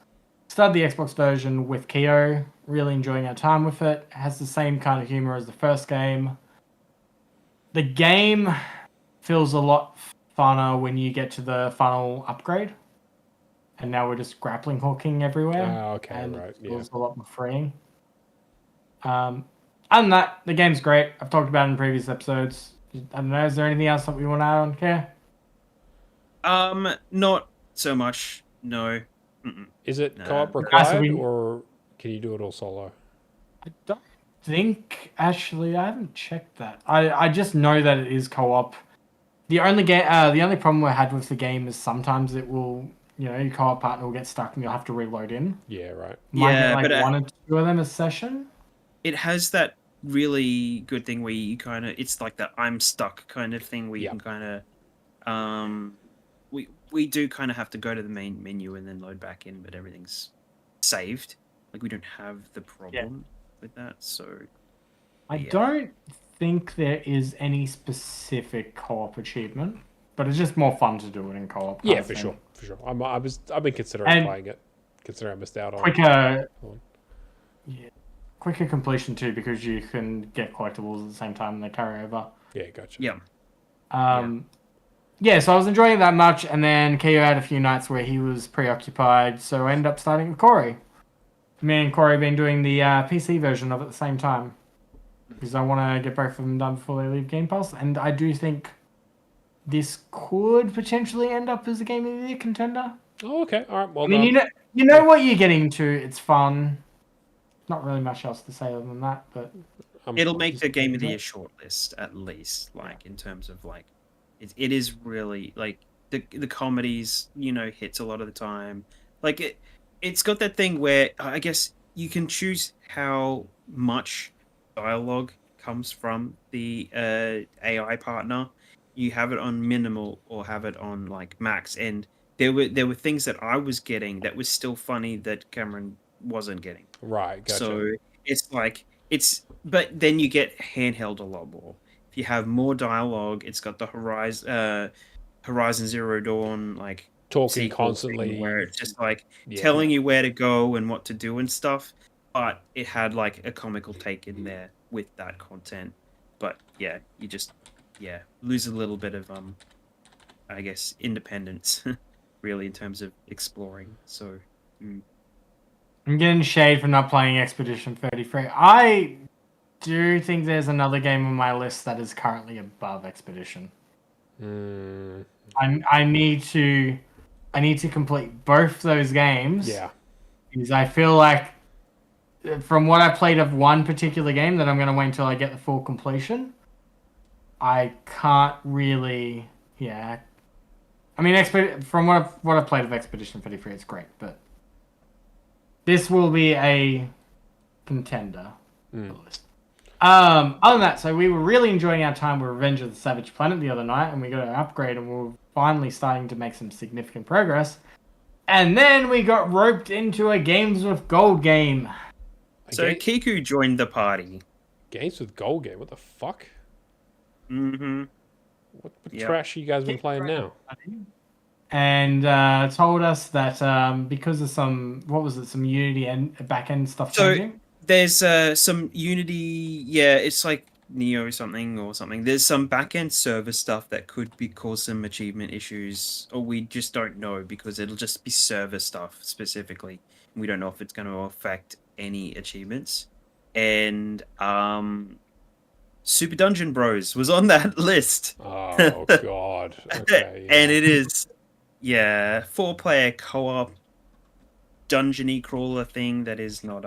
Started the Xbox version with Keo, really enjoying our time with it. It has the same kind of humor as the first game. The game feels a lot funner when you get to the final upgrade. And now we're just grappling hooking everywhere. Oh, okay, and right, it feels a lot more freeing. Other than that, the game's great. I've talked about it in previous episodes. I don't know, is there anything else that we want to add on, Care? Not so much. No. Mm-mm. Is it No. co-op so required, or can you do it all solo? I don't think, actually, I haven't checked that. I just know that it is co-op. The only problem I had with the game is sometimes it will, your co-op partner will get stuck and you'll have to reload in. Yeah, right. Might Yeah, get but one or two of them a session. it has that really good thing where you kind of, it's like that I'm stuck kind of thing where you can kind of, we do kind of have to go to the main menu and then load back in, but everything's saved. Like we don't have the problem with that, so. I don't think there is any specific co-op achievement, but it's just more fun to do it in co-op. Yeah, for sure. I've been considering playing it, considering I missed out on quicker completion too, because you can get collectibles at the same time and they carry over. Yeah, gotcha. Yeah. So I was enjoying it that much, and then Keo had a few nights where he was preoccupied, so I ended up starting with Corey. Me and Corey have been doing the PC version of it at the same time, because I want to get both of them done before they leave Game Pass, and I do think this could potentially end up as a Game of the Year contender. Oh, okay. All right. Well, I mean, you know what you're getting into. It's fun. Not really much else to say other than that, but it'll make the Game of the Year shortlist at least. Like in terms of like, it is really like the comedies, hits a lot of the time. Like it's got that thing where I guess you can choose how much dialogue comes from the AI partner. You have it on minimal or have it on like max, and there were things that I was getting that was still funny that Cameron wasn't getting. Right, gotcha. So it's like but then you get handheld a lot more. If you have more dialogue, it's got the Horizon Zero Dawn like talking constantly, where it's just like telling you where to go and what to do and stuff. But it had like a comical take in there with that content. But yeah, you just lose a little bit of I guess independence really in terms of exploring. So I'm getting shade for not playing Expedition 33. I do think there's another game on my list that is currently above Expedition. I need to complete both those games. Yeah. Because I feel like from what I played of one particular game that I'm going to wait until I get the full completion. I can't really, I mean, from what I've played of Expedition 33, it's great, but this will be a contender. Other than that, so we were really enjoying our time with Revenge of the Savage Planet the other night, and we got an upgrade, and we're finally starting to make some significant progress. And then we got roped into a Games with Gold game. So Kiku joined the party. Games with Gold game? What the fuck? Mm-hmm. What trash you guys been playing now? And told us that because of some Unity and backend stuff changing. There's some Unity, it's like Neo something or something. There's some backend server stuff that could cause some achievement issues, or we just don't know because it'll just be server stuff specifically. We don't know if it's going to affect any achievements. And Super Dungeon Bros was on that list. Oh god. Okay, and it is 4-player co-op dungeony crawler thing that is not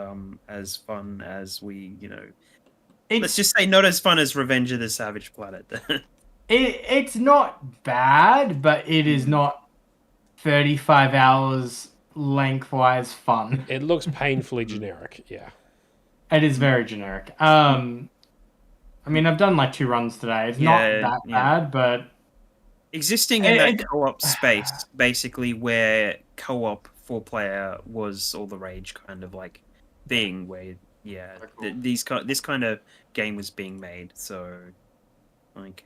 as fun as let's just say not as fun as Revenge of the Savage Planet. It's not bad, but it is not 35 hours lengthwise fun. It looks painfully generic. Yeah, it is very generic. I mean, I've done like 2 runs today. It's not that bad, but existing in that co-op space, basically where co-op 4-player was all the rage kind of like thing, where this kind of game was being made. So Like,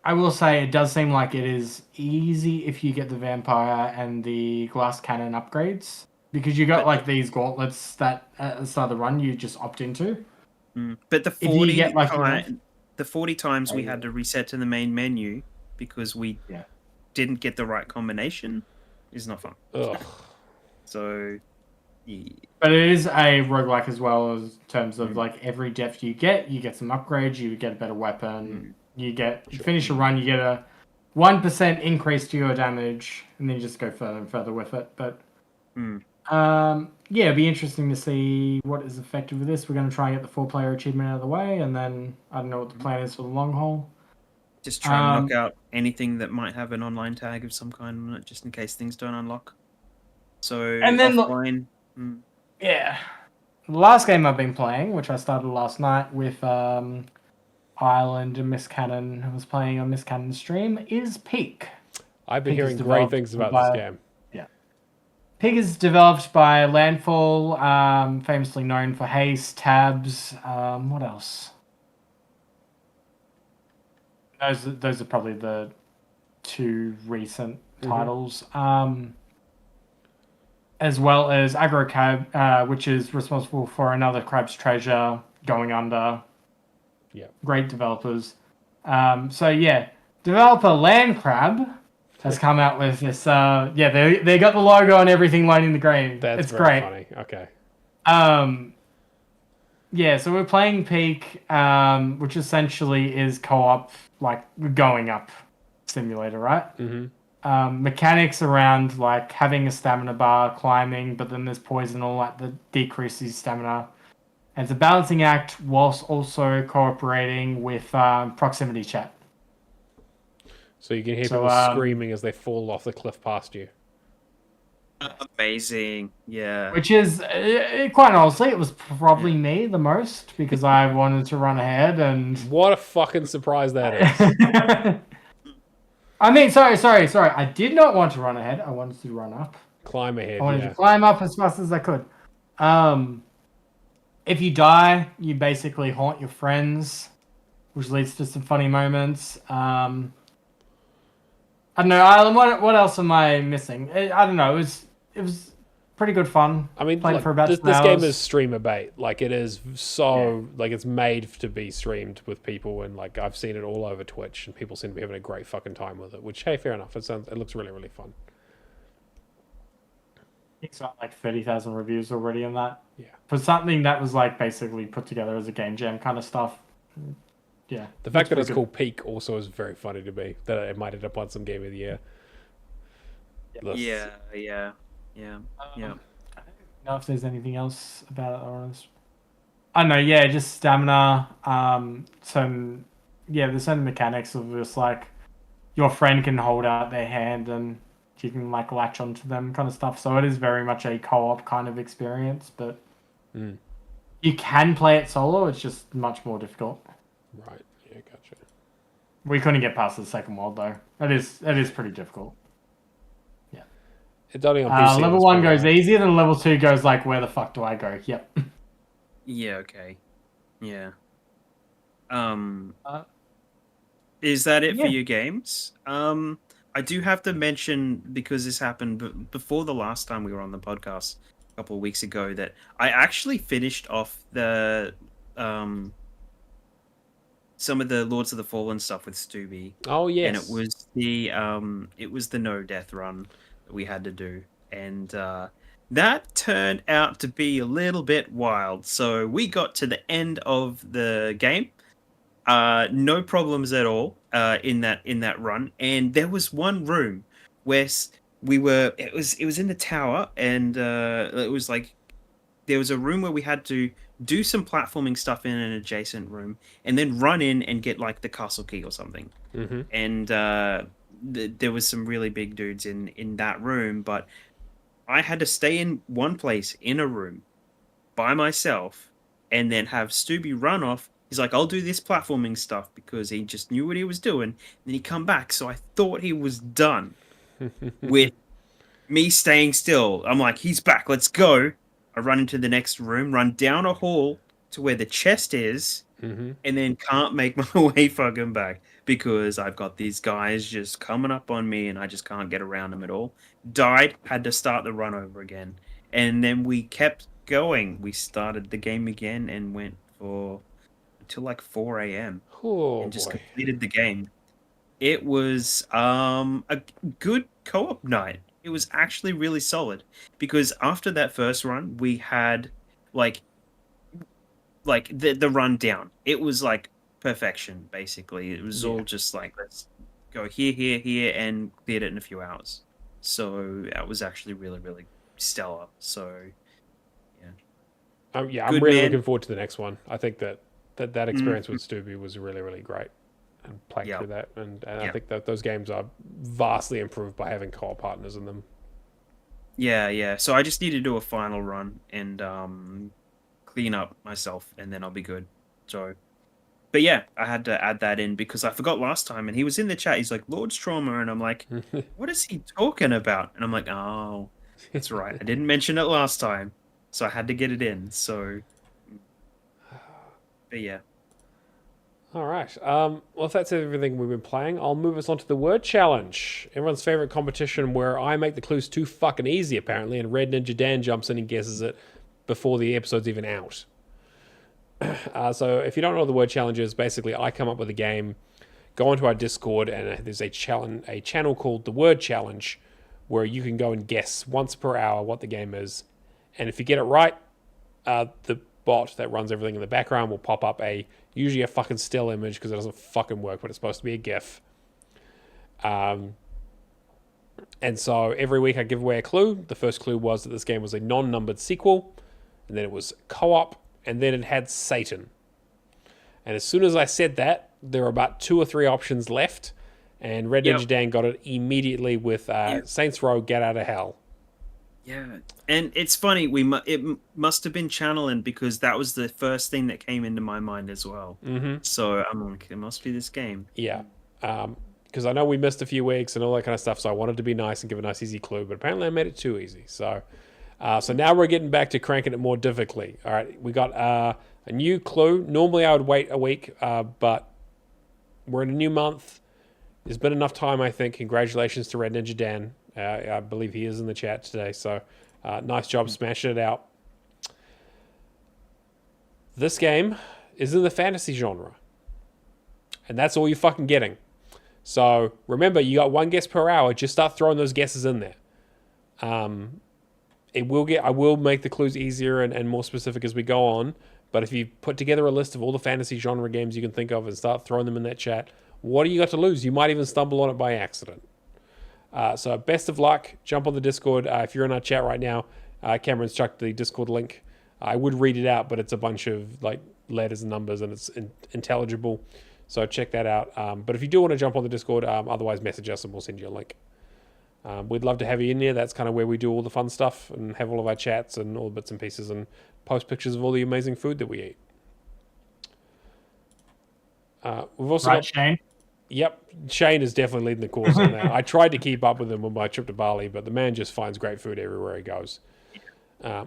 I will say it does seem like it is easy if you get the vampire and the glass cannon upgrades, because you got like these gauntlets that at the start of the run you just opt into. But the If you get 40 like the 40 times we had to reset to the main menu because we didn't get the right combination is not fun. Ugh. So, yeah. But it is a roguelike as well, as in terms of like every depth you get some upgrades, you get a better weapon, you finish a run, you get a 1% increase to your damage, and then you just go further and further with it. But it'd be interesting to see what is effective with this. We're going to try and get the 4-player achievement out of the way, and then I don't know what the plan is for the long haul. Just try and knock out anything that might have an online tag of some kind on it, just in case things don't unlock. So, and then offline... the last game I've been playing, which I started last night with Ireland and Miss Cannon, who was playing on Miss Cannon's stream, is Peak. I've been hearing great things about this game. Yeah. Peak is developed by Landfall, famously known for Haste, Tabs, what else? Those are probably the two recent titles. As well as Aggro Cab, which is responsible for Another Crab's Treasure, Going Under. Yeah. Great developers. Developer Land Crab has come out with this. They got the logo and everything lining the grave. It's very funny. Okay. So we're playing Peak, which essentially is co-op, like going up simulator, right? Mm-hmm. Mechanics around like having a stamina bar, climbing, but then there's poison all that decreases stamina. And it's a balancing act whilst also cooperating with proximity chat. So you can hear people screaming as they fall off the cliff past you. Amazing, yeah. Which is, quite honestly, it was probably me the most, because I wanted to run ahead and... What a fucking surprise that is. I mean, sorry. I did not want to run ahead. I wanted to run up. Climb ahead, I wanted to climb up as fast as I could. If you die, you basically haunt your friends, which leads to some funny moments. I don't know, Island, what else am I missing? I don't know, it was pretty good fun. I mean, played for about this 2 hours. game is streamer bait. Like, it is like, it's made to be streamed with people, and like I've seen it all over Twitch, and people seem to be having a great fucking time with it. Which, hey, fair enough. It looks really, really fun. It's got like 30,000 reviews already on that. Yeah. For something that was like basically put together as a game jam kind of stuff. Yeah. The fact that it's called Peak also is very funny to me. That it might end up on some Game of the Year. Yeah. I don't know if there's anything else about it. I don't know, just stamina. There's some mechanics of just like your friend can hold out their hand and you can like latch onto them kind of stuff. So it is very much a co-op kind of experience, but you can play it solo. It's just much more difficult. Right. Yeah, gotcha. We couldn't get past the second world though. That is pretty difficult. Yeah. It's only on PC. Level 1 goes easier, then level 2 goes like, where the fuck do I go? Yep. Yeah. Okay. Yeah. Is that it for your games? I do have to mention, because this happened before the last time we were on the podcast a couple of weeks ago, that I actually finished off the some of the Lords of the Fallen stuff with Stubby. Oh yes. And it was the no death run that we had to do, and that turned out to be a little bit wild. So we got to the end of the game. No problems at all in that run, and there was one room where it was in the tower, and it was like there was a room where we had to do some platforming stuff in an adjacent room, and then run in and get like the castle key or something. Mm-hmm. And there was some really big dudes in that room, but I had to stay in one place in a room by myself, and then have Stubby run off. He's like, I'll do this platforming stuff, because he just knew what he was doing. And then he come back, so I thought he was done with me staying still. I'm like, he's back, let's go. I run into the next room, run down a hall to where the chest is, Mm-hmm. and then can't make my way fucking back because I've got these guys just coming up on me and I just can't get around them at all. Died, had to start the run over again. And then we kept going. We started the game again and went for until like 4 a.m. Oh and just boy. completed the game. It was a good co-op night. It was actually really solid because after that first run, we had like the run down. It was like perfection, basically. It was all just like, let's go here, here, here, and cleared it in a few hours. So that was actually really, really stellar. So I'm Good really man. looking forward to the next one. I think that experience with Stubby was really, really great. And playing Yeah. through that, and I Yeah. think that those games are vastly improved by having co-op partners in them. yeah. So I just need to do a final run and clean up myself, and then I'll be good. So, but yeah, I had to add that in because I forgot last time, and he was in the chat. He's like, Lord's Trauma, and I'm like, what is he talking about? And I'm like, oh, that's right. I didn't mention it last time, so I had to get it in. So, but yeah. All right. Well, if that's everything we've been playing, I'll move us on to the word challenge. Everyone's favorite competition where I make the clues too fucking easy, apparently, and Red Ninja Dan jumps in and guesses it before the episode's even out. So if you don't know what the word challenge is, basically I come up with a game, go onto our Discord, and there's a channel called the Word Challenge, where you can go and guess once per hour what the game is, and if you get it right, the bot that runs everything in the background will pop up usually a fucking still image because it doesn't fucking work, but it's supposed to be a GIF. And so every week I give away a clue. The first clue was that this game was a non-numbered sequel, and then it was co-op, and then it had Satan. And as soon as I said that, there were about 2 or 3 options left, and Red Ninja Dan got it immediately with Saints Row: Get Out of Hell. Yeah, and it's funny. It must have been channeling because that was the first thing that came into my mind as well. Mm-hmm. So I'm like, it must be this game. Yeah, because I know we missed a few weeks and all that kind of stuff. So I wanted to be nice and give a nice easy clue, but apparently I made it too easy. So now we're getting back to cranking it more difficultly. All right, we got a new clue. Normally I would wait a week, but we're in a new month. There's been enough time, I think. Congratulations to Red Ninja Dan. I believe he is in the chat today, so nice job smashing it out. This game is in the fantasy genre, and that's all you're fucking getting. So remember, you got 1 guess per hour. Just start throwing those guesses in there. I will make the clues easier and more specific as we go on, but if you put together a list of all the fantasy genre games you can think of and start throwing them in that chat, what do you got to lose? You might even stumble on it by accident. So best of luck. Jump on the Discord. If you're in our chat right now, Cameron's chucked the Discord link. I would read it out, but it's a bunch of like letters and numbers, and it's intelligible. So check that out. But if you do want to jump on the Discord, otherwise message us and we'll send you a link. We'd love to have you in there. That's kind of where we do all the fun stuff and have all of our chats and all the bits and pieces and post pictures of all the amazing food that we eat. We've also got Shane. Yep, Shane is definitely leading the course on that. I tried to keep up with him on my trip to Bali, but the man just finds great food everywhere he goes.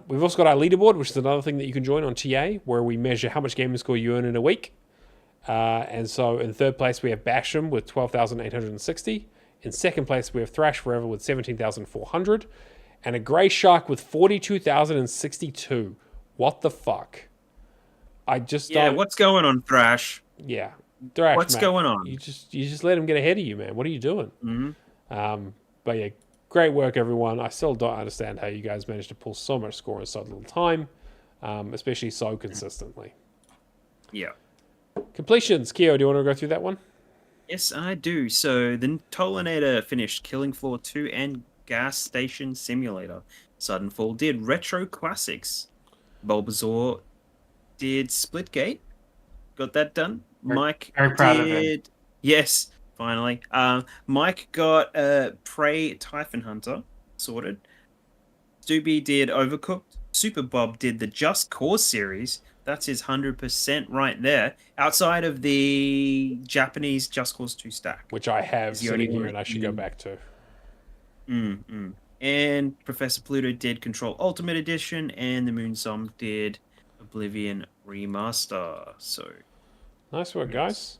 We've also got our leaderboard, which is another thing that you can join on TA, where we measure how much gaming score you earn in a week. And so in third place, we have Basham with 12,860. In second place, we have Thrash Forever with 17,400. And a Grey Shark with 42,062. What the fuck? I just don't... what's going on, Thrash? Yeah. Thrash, what's going on? You just let him get ahead of you, man. What are you doing? Mm-hmm. But yeah, great work, everyone. I still don't understand how you guys managed to pull so much score in so little time, especially so consistently. Yeah. Completions. Keo, do you want to go through that one? Yes, I do. So the Tolinator finished Killing Floor 2 and Gas Station Simulator. Suddenfall did Retro Classics. Bulbasaur did Splitgate. Got that done. Mike very proud of him. did... Yes, finally. Mike got Prey Typhon Hunter sorted. Stubby did Overcooked. Super Bob did the Just Cause series. That's his 100% right there. Outside of the Japanese Just Cause 2 stack. Which I have sitting here and I should go back to. And Professor Pluto did Control Ultimate Edition, and the Moonsome did Oblivion Remaster. So Nice work, guys.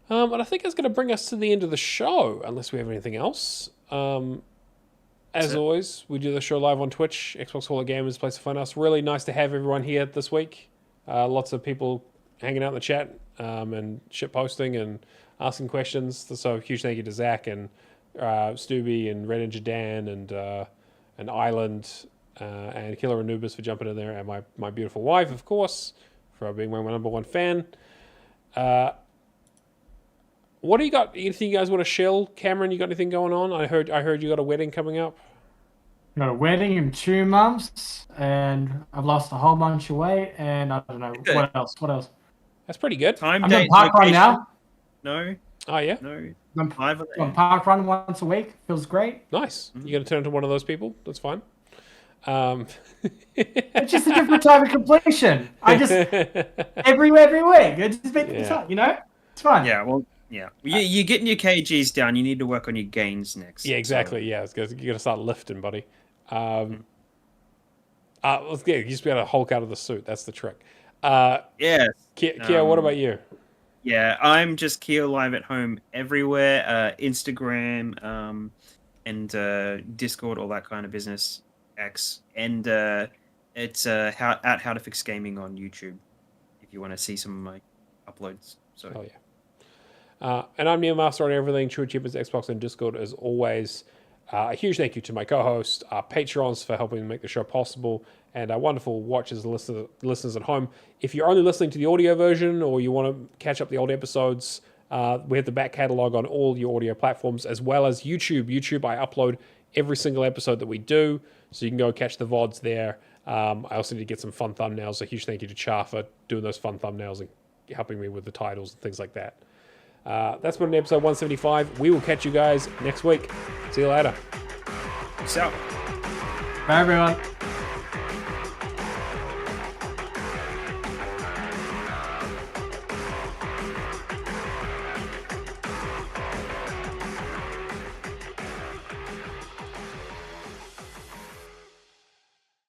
And I think that's going to bring us to the end of the show, unless we have anything else. As always, we do the show live on Twitch. Xbox Hall of Gamers, place to find us. Really nice to have everyone here this week. Lots of people hanging out in the chat and shit posting and asking questions. So huge thank you to Zach and Stubby and Red Ninja Dan and Island and Killer Anubis for jumping in there, and my beautiful wife, of course, for being my number one fan. What do you got? Anything you guys want to shill? Cameron, you got anything going on? I heard you got a wedding coming up. Got a wedding in 2 months, and I've lost a whole bunch of weight, and I don't know what else. That's pretty good. Time, I'm doing park run now. No. Oh yeah. No. I'm on park run once a week. Feels great. Nice. You gonna turn into one of those people? That's fine. It's just a different type of completion. I just every week. It just makes me fun, It's fun. Yeah. Well. Yeah, you're getting your kgs down. You need to work on your gains next. Yeah, exactly. So. Yeah, you got to start lifting, buddy. You just be able to Hulk out of the suit. That's the trick. Yes. Kia, what about you? Yeah, I'm just Kia live at home everywhere. Instagram, and Discord, all that kind of business. X, and it's how to fix gaming on YouTube. If you want to see some of my uploads. So. Oh yeah. And I'm Neomaster on everything, True Achievements, Xbox, and Discord as always. A huge thank you to my co-host, our patrons for helping make the show possible, and our wonderful watchers and listeners at home. If you're only listening to the audio version or you want to catch up the old episodes, we have the back catalog on all your audio platforms, as well as YouTube. YouTube, I upload every single episode that we do, so you can go catch the VODs there. I also need to get some fun thumbnails. A huge thank you to Char for doing those fun thumbnails and helping me with the titles and things like that. That's been episode 175. We will catch you guys next week. See you later. Peace out. Bye, everyone.